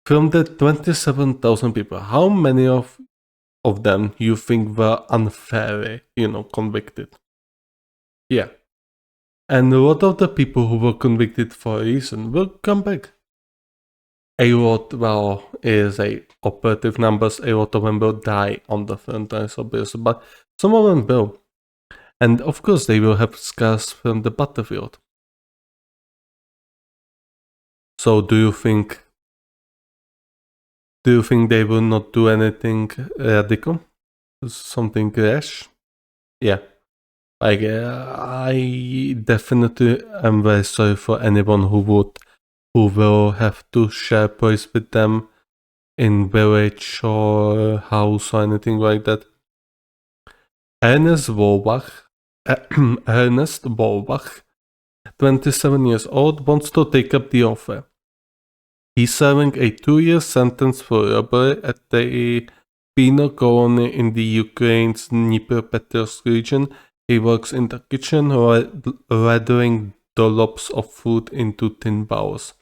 from the 27,000 people, how many of them you think were unfairly, convicted? Yeah. And a lot of the people who were convicted for a reason will come back. A lot, well, is a operative numbers, a lot of them will die on the front lines, obviously, but some of them will. And of course they will have scars from the battlefield. So do you think they will not do anything radical? Something rash? Yeah. I definitely am very sorry for anyone who will have to share place with them in village or house or anything like that. Ernest Wolbach, 27 years old, wants to take up the offer. He's serving a 2-year sentence for robbery at the penal colony in the Ukraine's Dnipropetrovsk region. He works in the kitchen, lathering dollops of food into tin bowls.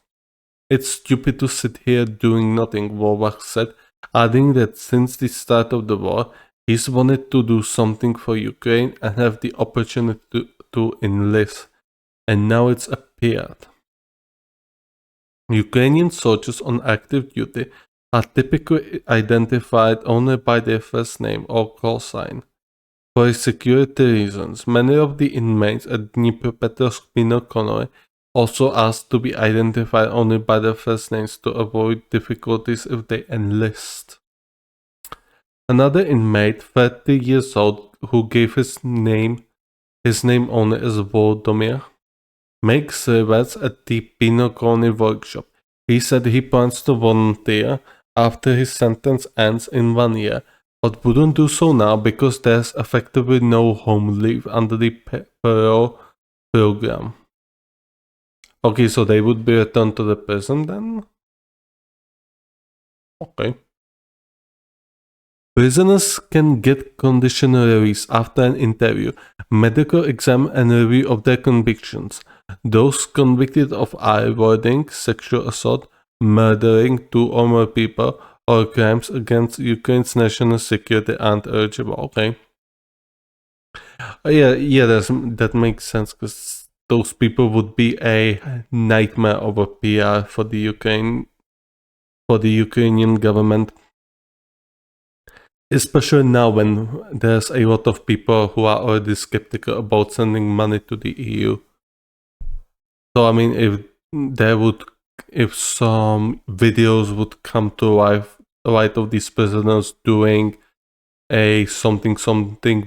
It's stupid to sit here doing nothing, Wolbach said, adding that since the start of the war, he's wanted to do something for Ukraine and have the opportunity to enlist, and now it's appeared. Ukrainian soldiers on active duty are typically identified only by their first name or call sign. For security reasons, many of the inmates at Dnipropetrovsk penal colony also asked to be identified only by their first names to avoid difficulties if they enlist. Another inmate, 30 years old, who gave his name only as Volodymyr, makes service at the penal colony workshop. He said he plans to volunteer after his sentence ends in 1 year, but wouldn't do so now because there's effectively no home leave under the parole program. Okay, so they would be returned to the prison then? Okay. Prisoners can get conditional release after an interview, medical exam and review of their convictions. Those convicted of eye-warding, sexual assault, murdering 2 or more people, or crimes against Ukraine's national security aren't eligible. Okay. Yeah, that makes sense because those people would be a nightmare of a PR for the Ukrainian government. Especially now when there's a lot of people who are already skeptical about sending money to the EU. So I mean, if some videos would come to light of these prisoners doing a something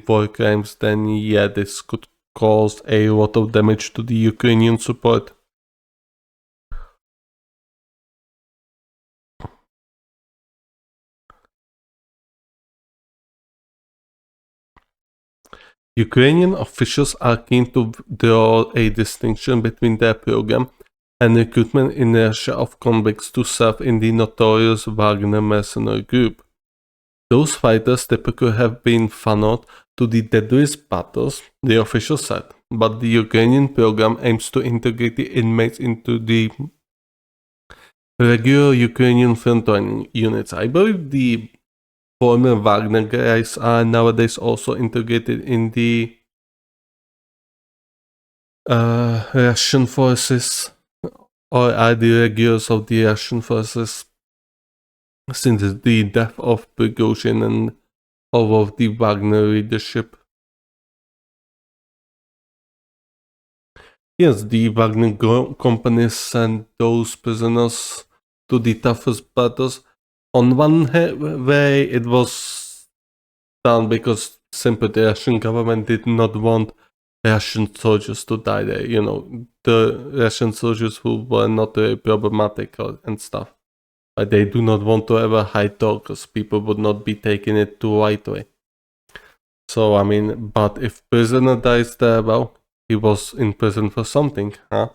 war crimes, then yeah, this could cause a lot of damage to the Ukrainian support. Ukrainian officials are keen to draw a distinction between their program and recruitment inertia of convicts to serve in the notorious Wagner mercenary group. Those fighters typically have been funneled to the deadliest battles, the official said, but the Ukrainian program aims to integrate the inmates into the regular Ukrainian frontline units. I believe the former Wagner guys are nowadays also integrated in the Russian forces, or are the regulars of the Russian forces, since the death of Prigozhin and all of the Wagner leadership. Yes, the Wagner company sent those prisoners to the toughest battles. On one way, it was done because simply the Russian government did not want Russian soldiers to die there. You know, the Russian soldiers who were not very problematic and stuff. But they do not want to ever hide talk because people would not be taking it too lightly. So, I mean, but if prisoner dies there, well, he was in prison for something, huh?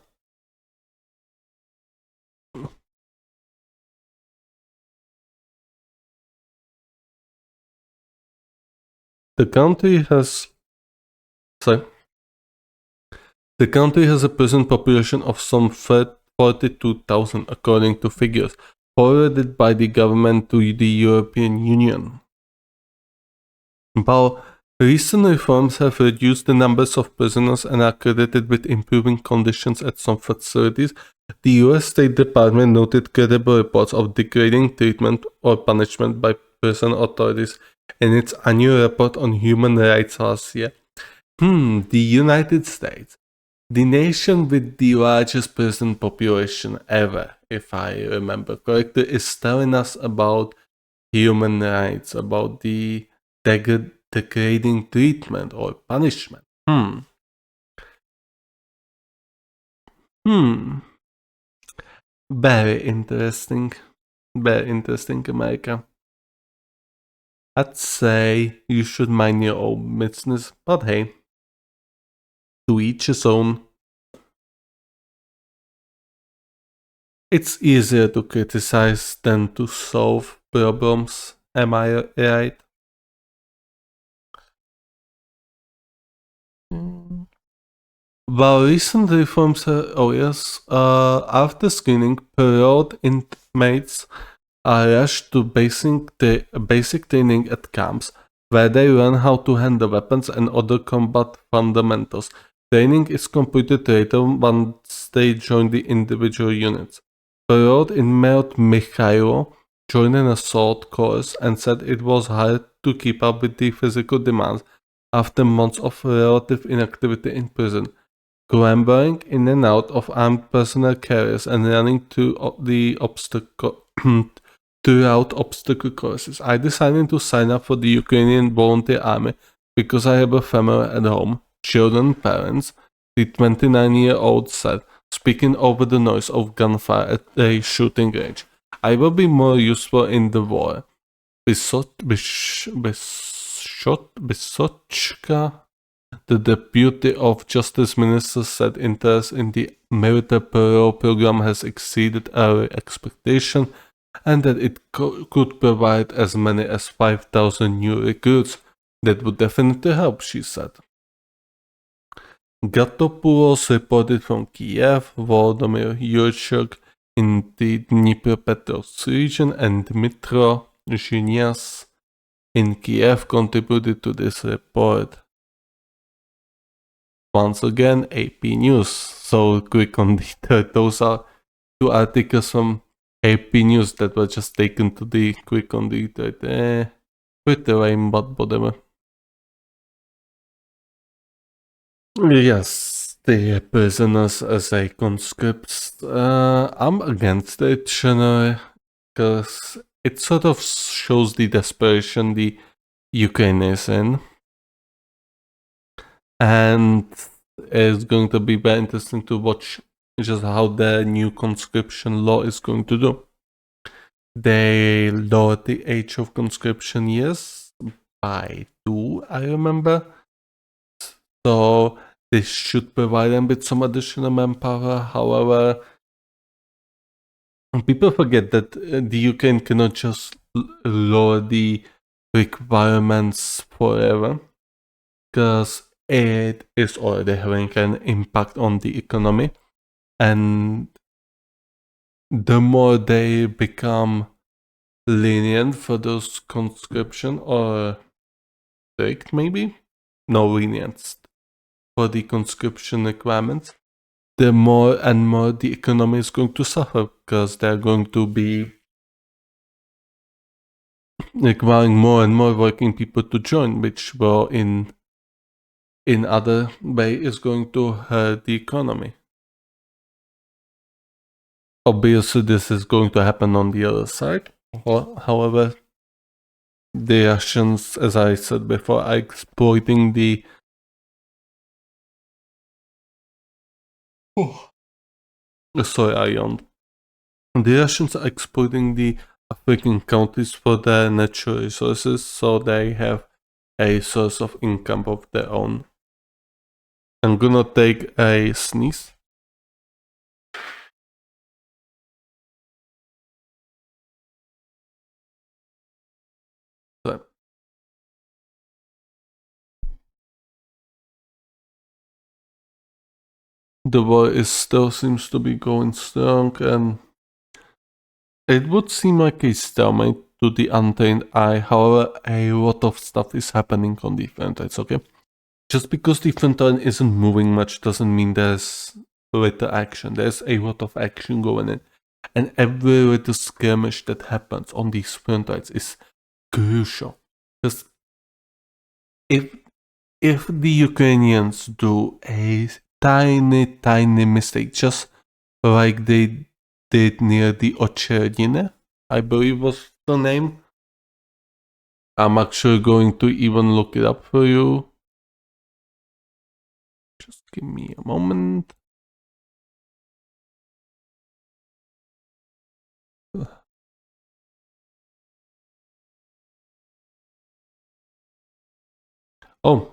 The country has... Sorry. The country has a prison population of some 42,000 according to figures forwarded by the government to the European Union. While recent reforms have reduced the numbers of prisoners and are credited with improving conditions at some facilities, the US State Department noted credible reports of degrading treatment or punishment by prison authorities in its annual report on human rights last year. The United States, the nation with the largest prison population ever, if I remember correctly, is telling us about human rights, about the degrading treatment or punishment. Very interesting. Very interesting, America. I'd say you should mind your own business, but hey, to each his own. It's easier to criticize than to solve problems, am I right? While recent reforms after screening, paroled inmates are rushed to basic training at camps, where they learn how to handle weapons and other combat fundamentals. Training is completed later once they join the individual units. Paroled inmate Mikhailo joined an assault course and said it was hard to keep up with the physical demands after months of relative inactivity in prison. Clambering in and out of armed personnel carriers and running throughout obstacle courses. I decided to sign up for the Ukrainian volunteer army because I have a family at home, children, parents, the 29-year-old said, speaking over the noise of gunfire at a shooting range. I will be more useful in the war. Bisochka, the Deputy of Justice Minister, said interest in the military parole program has exceeded our expectation and that it could provide as many as 5,000 new recruits. That would definitely help, she said. Gatopoulos reported from Kiev, Volodymyr Yurchuk in the Dnipropetrovsk region, and Dmitro Zhinias in Kiev contributed to this report. Once again, AP News. So quick on detail. Those are two articles from AP News that were just taken to the quick on detail. Pretty lame, but whatever. Yes, the prisoners as a conscripts. I'm against it generally because it sort of shows the desperation the Ukraine is in. And it's going to be very interesting to watch just how the new conscription law is going to do. They lowered the age of conscription years by 2, I remember. So this should provide them with some additional manpower. However, people forget that the Ukraine cannot just lower the requirements forever, because it is already having an impact on the economy, and the more they become lenient for those conscription or strict, maybe no lenient for the conscription requirements, the more and more the economy is going to suffer, because they're going to be requiring more and more working people to join, which will in other way is going to hurt the economy. Obviously, this is going to happen on the other side. However, the Russians, as I said before, are exploiting the Sorry, I yawned. The Russians are exploiting the African countries for their natural resources, so they have a source of income of their own. I'm gonna take a sneeze. So, the war is still seems to be going strong, and it would seem like a stalemate to the untrained eye. However, a lot of stuff is happening on the front lines, okay? Just because the front line isn't moving much doesn't mean there's little action. There's a lot of action going in. And every little skirmish that happens on these front lines is crucial. Because if the Ukrainians do a tiny mistake, just like they did near the Ocherdine, I believe was the name. I'm actually going to even look it up for you. Just give me a moment. Oh,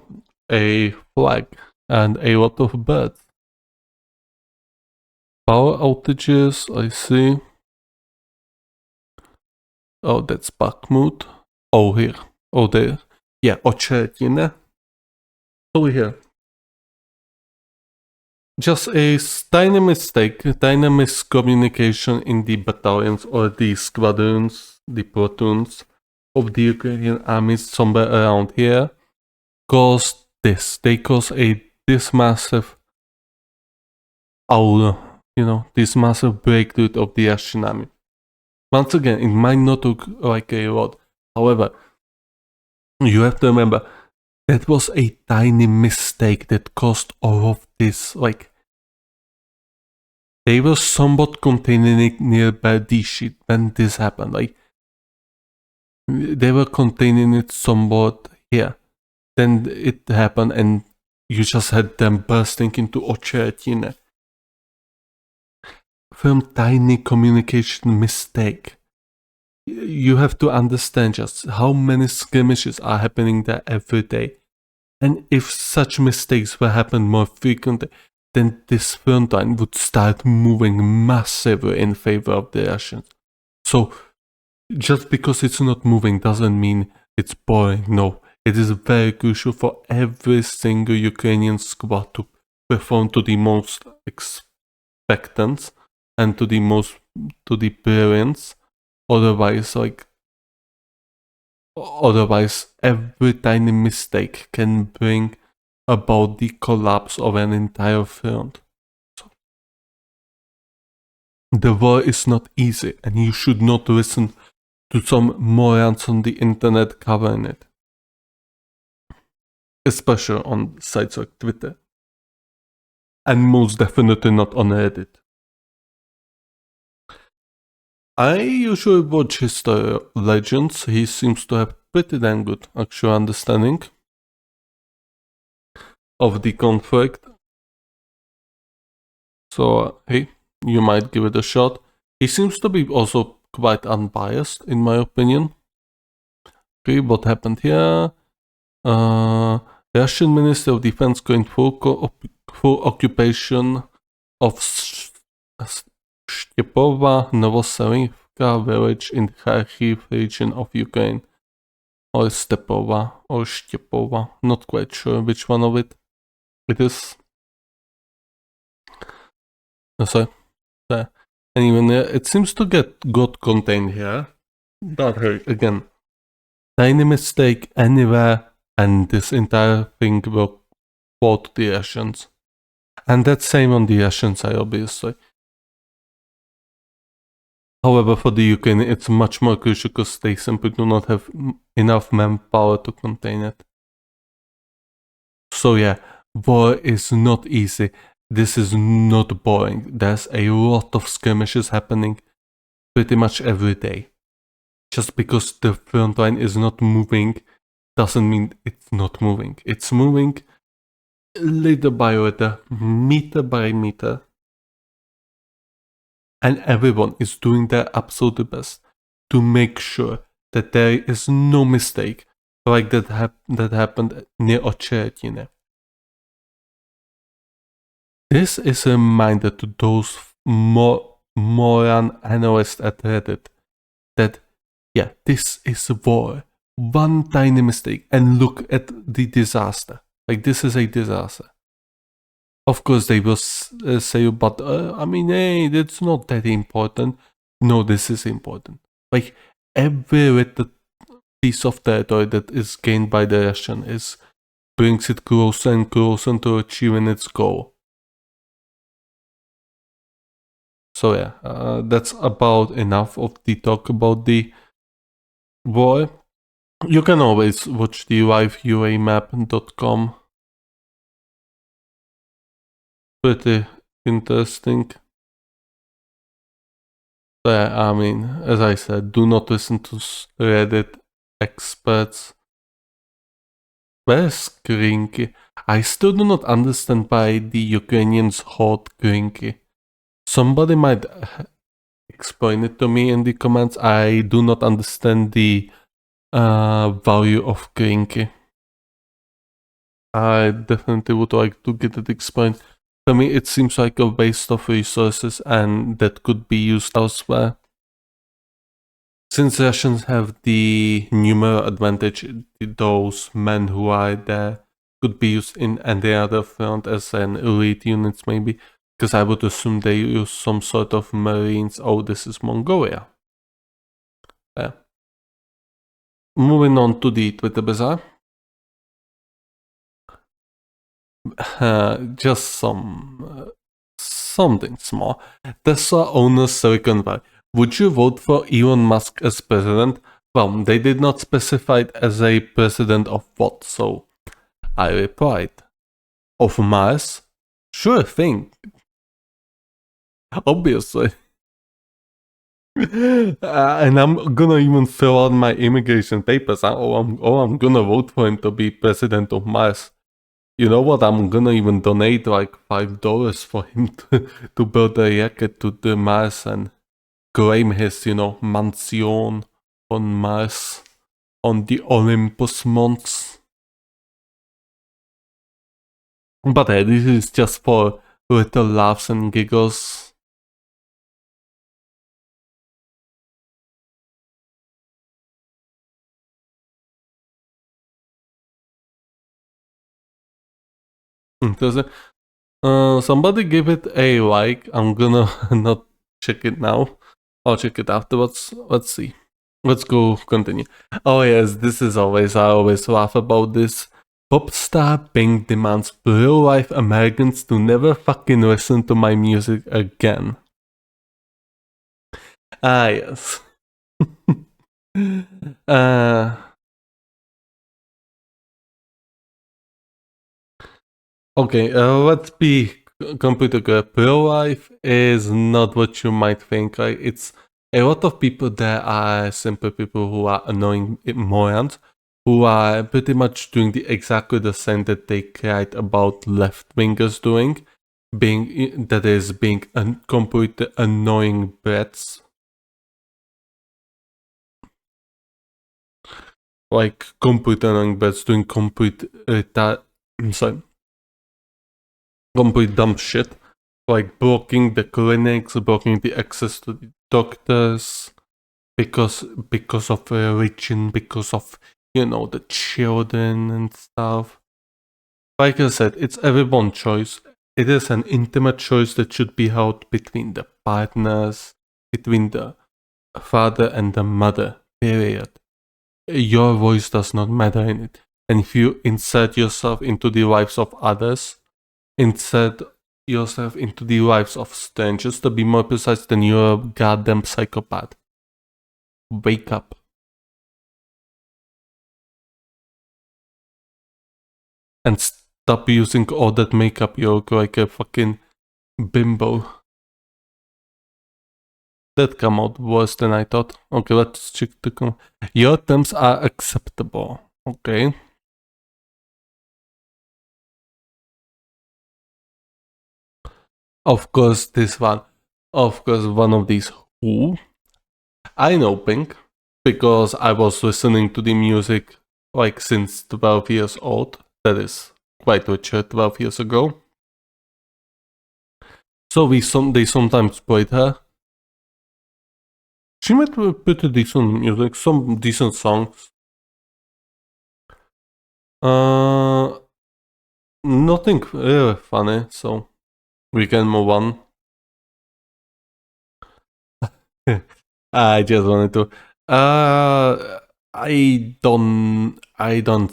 a flag and a lot of birds. Power outages, I see. Oh, that's Bakhmut. Oh, here. Oh, there. Yeah, Ocherdine. Over here. Just a tiny mistake, tiny miscommunication in the battalions or the squadrons, the platoons of the Ukrainian armies somewhere around here caused this. They caused this massive this massive breakthrough of the Russian army. Once again, it might not look like a lot. However, you have to remember that was a tiny mistake that caused all of this. Like, they were somewhat containing it nearby the sheet when this happened. Like, they were containing it somewhat here. Then it happened, and you just had them bursting into Ocherdine. From tiny communication mistake. You have to understand just how many skirmishes are happening there every day. And if such mistakes were happening more frequently, then this front line would start moving massively in favor of the Russians. So, just because it's not moving doesn't mean it's boring. No, it is very crucial for every single Ukrainian squad to perform to the most expectance and to the brilliance. Otherwise, every tiny mistake can bring about the collapse of an entire front. So, the war is not easy, and you should not listen to some morons on the internet covering it. Especially on sites like Twitter. And most definitely not on Reddit. I usually watch History Legends. He seems to have pretty damn good actual understanding of the conflict. So, hey, you might give it a shot. He seems to be also quite unbiased, in my opinion. Okay, what happened here? Russian Minister of Defense going full occupation of Stepova Novoselivka village in Kharkiv region of Ukraine. Or Stepova or Stepova. Not quite sure which one of it is. Sorry. Anyway, it seems to got contained here. But again, tiny mistake anywhere, and this entire thing will fall to the Russians. And that's same on the Russian side, obviously. However, for the Ukraine, it's much more crucial because they simply do not have enough manpower to contain it. So yeah, war is not easy. This is not boring. There's a lot of skirmishes happening pretty much every day. Just because the front line is not moving doesn't mean it's not moving. It's moving little by little, meter by meter. And everyone is doing their absolute best to make sure that there is no mistake like that happened near Ocheretine. This is a reminder to those moron analysts at Reddit that, yeah, this is a war. One tiny mistake, and look at the disaster. Like, this is a disaster. Of course, they will say, but I mean, hey, that's not that important. No, this is important. Like, every little piece of territory that is gained by the Russian brings it closer and closer to achieving its goal. So yeah, that's about enough of the talk about the war. You can always watch the liveuamap.com. Pretty interesting. So yeah, I mean, as I said, do not listen to Reddit experts. Where's Grinky? I still do not understand why the Ukrainians hold Grinky. Somebody might explain it to me in the comments. I do not understand the value of Grinky. I definitely would like to get it explained. To me, it seems like a waste of resources and that could be used elsewhere. Since Russians have the numerical advantage, those men who are there could be used in any other front as an elite units maybe, because I would assume they use some sort of marines. Oh, this is Mongolia. Yeah. Moving on to the Twitter bazaar. Just something small. Tesla owners Silicon Valley. Would you vote for Elon Musk as president? Well, they did not specify it as a president of what, so I replied, of Mars? Sure thing. Obviously. And I'm gonna even fill out my immigration papers. I'm gonna vote for him to be president of Mars. You know what? I'm gonna even donate like $5 for him to build a rocket to the Mars and claim his, mansion on Mars, on the Olympus Mons. But hey, this is just for little laughs and giggles. Interesting. Somebody give it a like. I'm gonna not check it now. I'll check it afterwards. Let's see. Let's go continue. Oh yes, this is I always laugh about this. Pop star Pink demands real life Americans to never fucking listen to my music again. Ah yes. Okay, let's be completely clear. Pro life is not what you might think. Like, it's a lot of people there are simple people who are annoying morons who are pretty much doing exactly the same that they cried about left wingers doing, being complete annoying brats. Like complete annoying brats doing complete complete dumb shit, like blocking the clinics, blocking the access to the doctors, because of religion, because of the children and stuff. Like I said, it's everyone's choice. It is an intimate choice that should be held between the partners, between the father and the mother. Period. Your voice does not matter in it. And if you insert yourself into the lives of others, insert yourself into the lives of strangers, to be more precise, then you're a goddamn psychopath. Wake up. And stop using all that makeup. You look like a fucking bimbo. That come out worse than I thought. Okay, let's check the your terms are acceptable. Okay. Of course, this one. Of course, one of these who. I know Pink because I was listening to the music like since 12 years old. That is quite mature 12 years ago. So they sometimes played her. She made pretty decent music, some decent songs. Nothing really funny, so we can move on. I just wanted to. I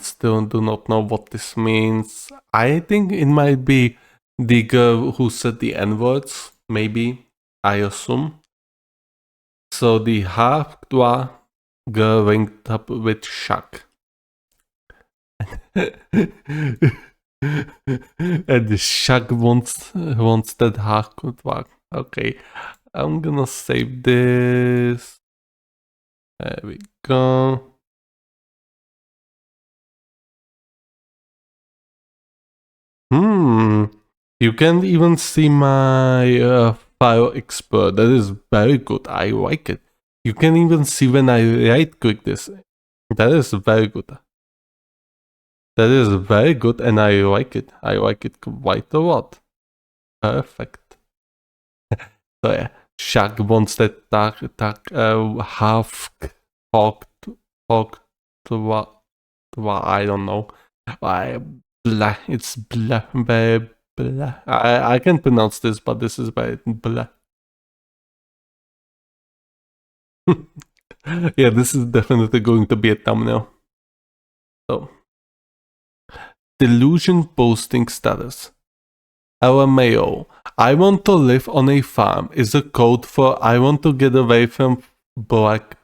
still do not know what this means. I think it might be the girl who said the N words, maybe. I assume. So the half girl linked up with Shaq. And the Shaq wants that half dwa. Okay. I'm gonna save this. There we go. You can even see my file explorer. That is very good. I like it. You can even see when I right click this. That is very good. That is very good and I like it. I like it quite a lot. Perfect. So yeah, Shaq wants that half talk to what I don't know. It's blah, blah, blah. I can pronounce this, but this is very blah. Yeah, this is definitely going to be a thumbnail. So, delusion posting status. LMAO. I want to live on a farm is a code for I want to get away from black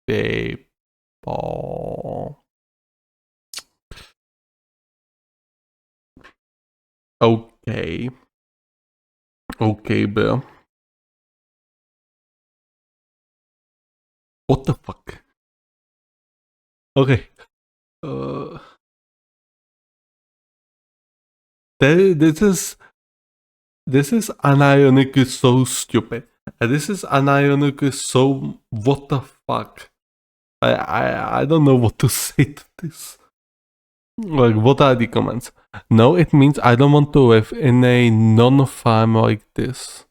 people. Okay. Okay, bro. What the fuck? Okay. This is unironically so stupid. This is unironically so what the fuck. I don't know what to say to this. Like, what are the comments? No, it means I don't want to live in a non-farm like this.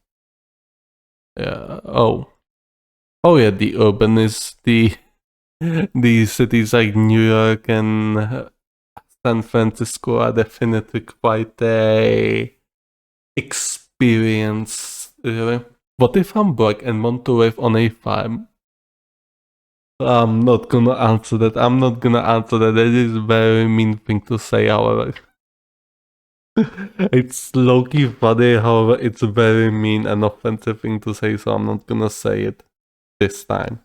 Yeah. Oh. Oh yeah, the urban is the cities like New York and San Francisco are definitely quite a experience. Really. What if I'm black and want to live on a farm? I'm not gonna answer that. I'm not gonna answer that. That is a very mean thing to say, however. It's low-key funny, however, it's a very mean and offensive thing to say, so I'm not gonna say it this time.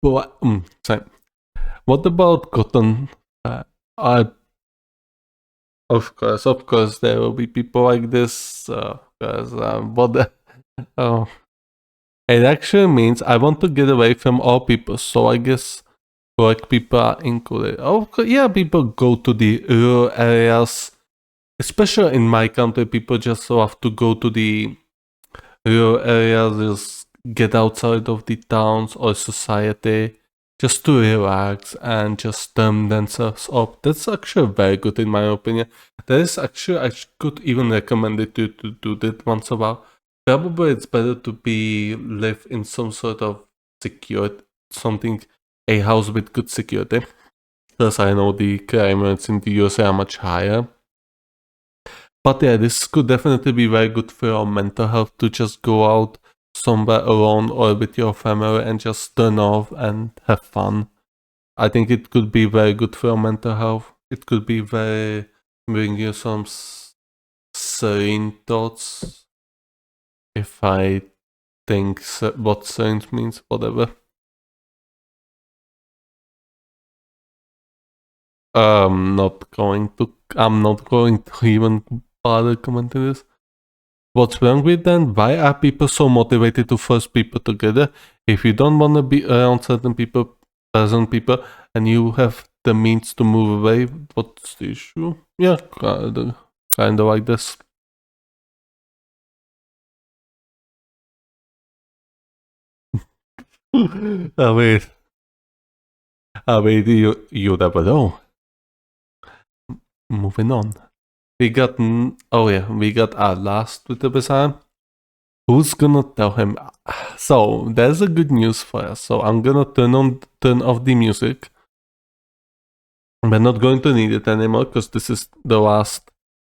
But, sorry. What about cotton? Of course, there will be people like this. It actually means I want to get away from all people, so I guess black people are included. Oh, yeah, people go to the rural areas, especially in my country. People just have to go to the rural areas, just get outside of the towns or society, just to relax and just turn themselves up. That's actually very good in my opinion. That is actually, I could even recommend it to do that once in a while. Probably it's better to live in some sort of secure something, a house with good security. Because I know the crime rates in the USA are much higher. But yeah, this could definitely be very good for your mental health to just go out somewhere alone or with your family and just turn off and have fun. I think it could be very good for your mental health. It could be very bring you some serene thoughts. If I think what serene means, whatever. I'm not going to even bother commenting this. What's wrong with them? Why are people so motivated to force people together? If you don't want to be around certain people, and you have the means to move away, what's the issue? Yeah, kind of like this. I mean, you never know. Moving on. We got, oh yeah, we got our last Twitter person. Who's gonna tell him? So there's a good news for us. So I'm gonna turn off the music. We're not going to need it anymore because this is the last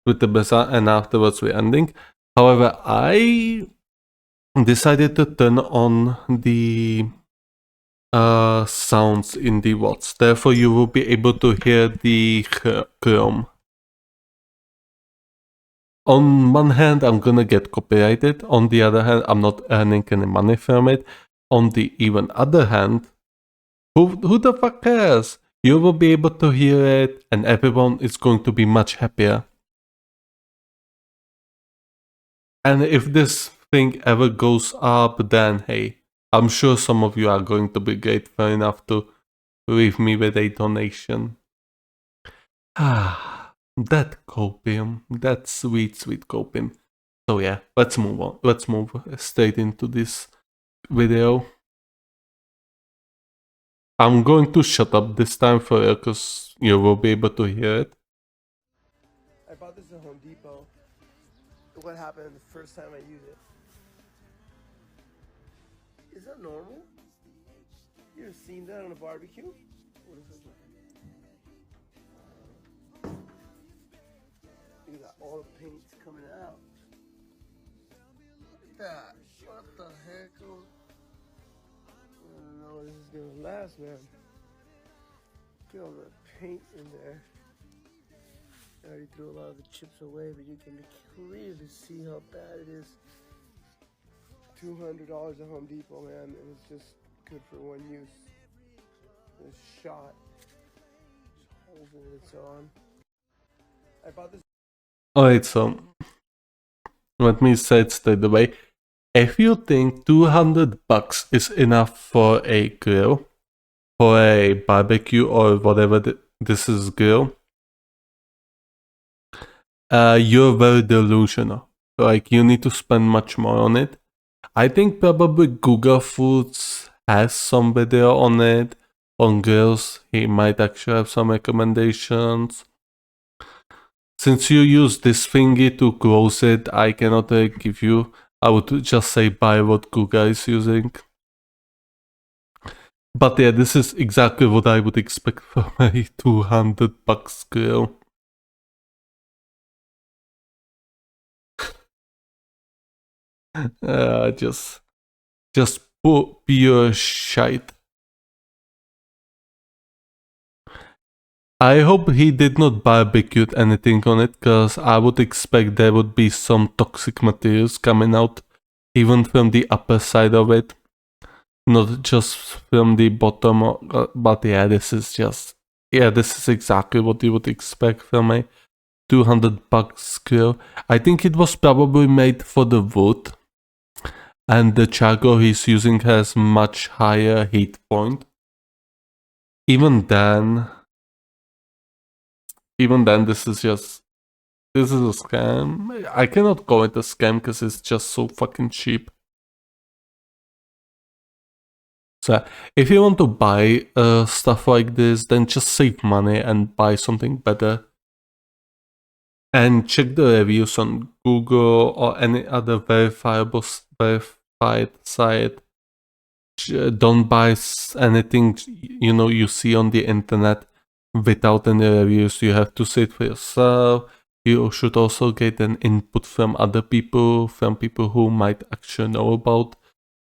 Twitter beta, and afterwards we're ending. However, I decided to turn on the sounds in the VODs. Therefore, you will be able to hear the Chrome. On one hand, I'm gonna get copyrighted. On the other hand, I'm not earning any money from it. On the even other hand, who the fuck cares? You will be able to hear it, and everyone is going to be much happier. And if this thing ever goes up, then hey, I'm sure some of you are going to be grateful enough to leave me with a donation. Ah, that copium, that sweet, sweet copium. So yeah, let's move on. Let's move straight into this video. I'm going to shut up this time for you because you will be able to hear it. I bought this at Home Depot. What happened the first time I used it? Is that normal? You ever seen that on a barbecue? What is this? Look at that, all the paint's coming out. Look at that. What the heck? I don't know if this is gonna last, man. Look at all the paint in there. I already threw a lot of the chips away, but you can clearly see how bad it is. $200 at Home Depot, man, and it's just good for one use. This shot, just holes in it, it's on. I bought this. Alright, so let me say it straight away. If you think $200 is enough for a grill, for a barbecue or whatever this is grill, you're very delusional. Like, you need to spend much more on it. I think probably Google Foods has some video on it, on grills. He might actually have some recommendations. Since you use this thingy to close it, I cannot give you. I would just say buy what Google is using. But yeah, this is exactly what I would expect from a $200 grill. Just pure shite. I hope he did not barbecue anything on it, cause I would expect there would be some toxic materials coming out, even from the upper side of it, not just from the bottom. But yeah, this is exactly what you would expect from a $200 grill. I think it was probably made for the wood, and the charcoal he's using has much higher heat point. Even then, this is a scam. I cannot call it a scam because it's just so fucking cheap. So if you want to buy stuff like this, then just save money and buy something better. And check the reviews on Google or any other verified site. Don't buy anything you see on the internet without any reviews. You have to see it for yourself. You should also get an input from other people, from people who might actually know about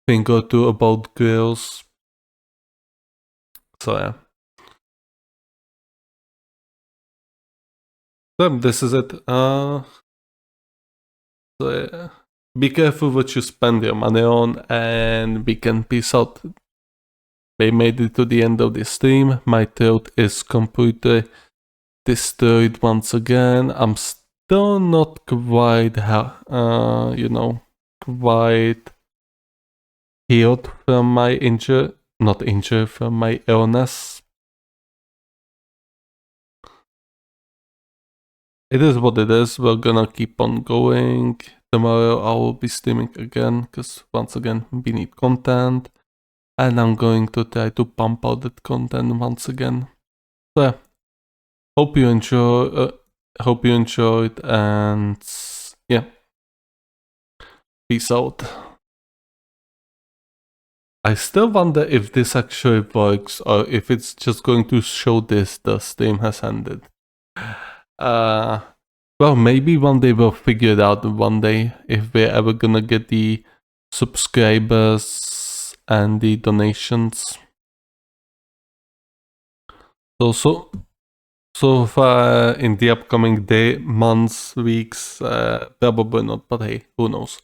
thing or two about grills. So yeah. So this is it. So yeah. Be careful what you spend your money on, and we can peace out. We made it to the end of the stream. My throat is completely destroyed once again. I'm still not quite, quite healed from my from my illness. It is what it is. We're gonna keep on going. Tomorrow I will be streaming again, because once again, we need content. and I'm going to try to pump out that content once again. So yeah, hope you enjoyed, and yeah, peace out. I still wonder if this actually works or if it's just going to show this the stream has ended. Well, maybe one day we'll figure it out. One day, if we're ever gonna get the subscribers and the donations. So far in the upcoming months, weeks, probably not, but hey, who knows.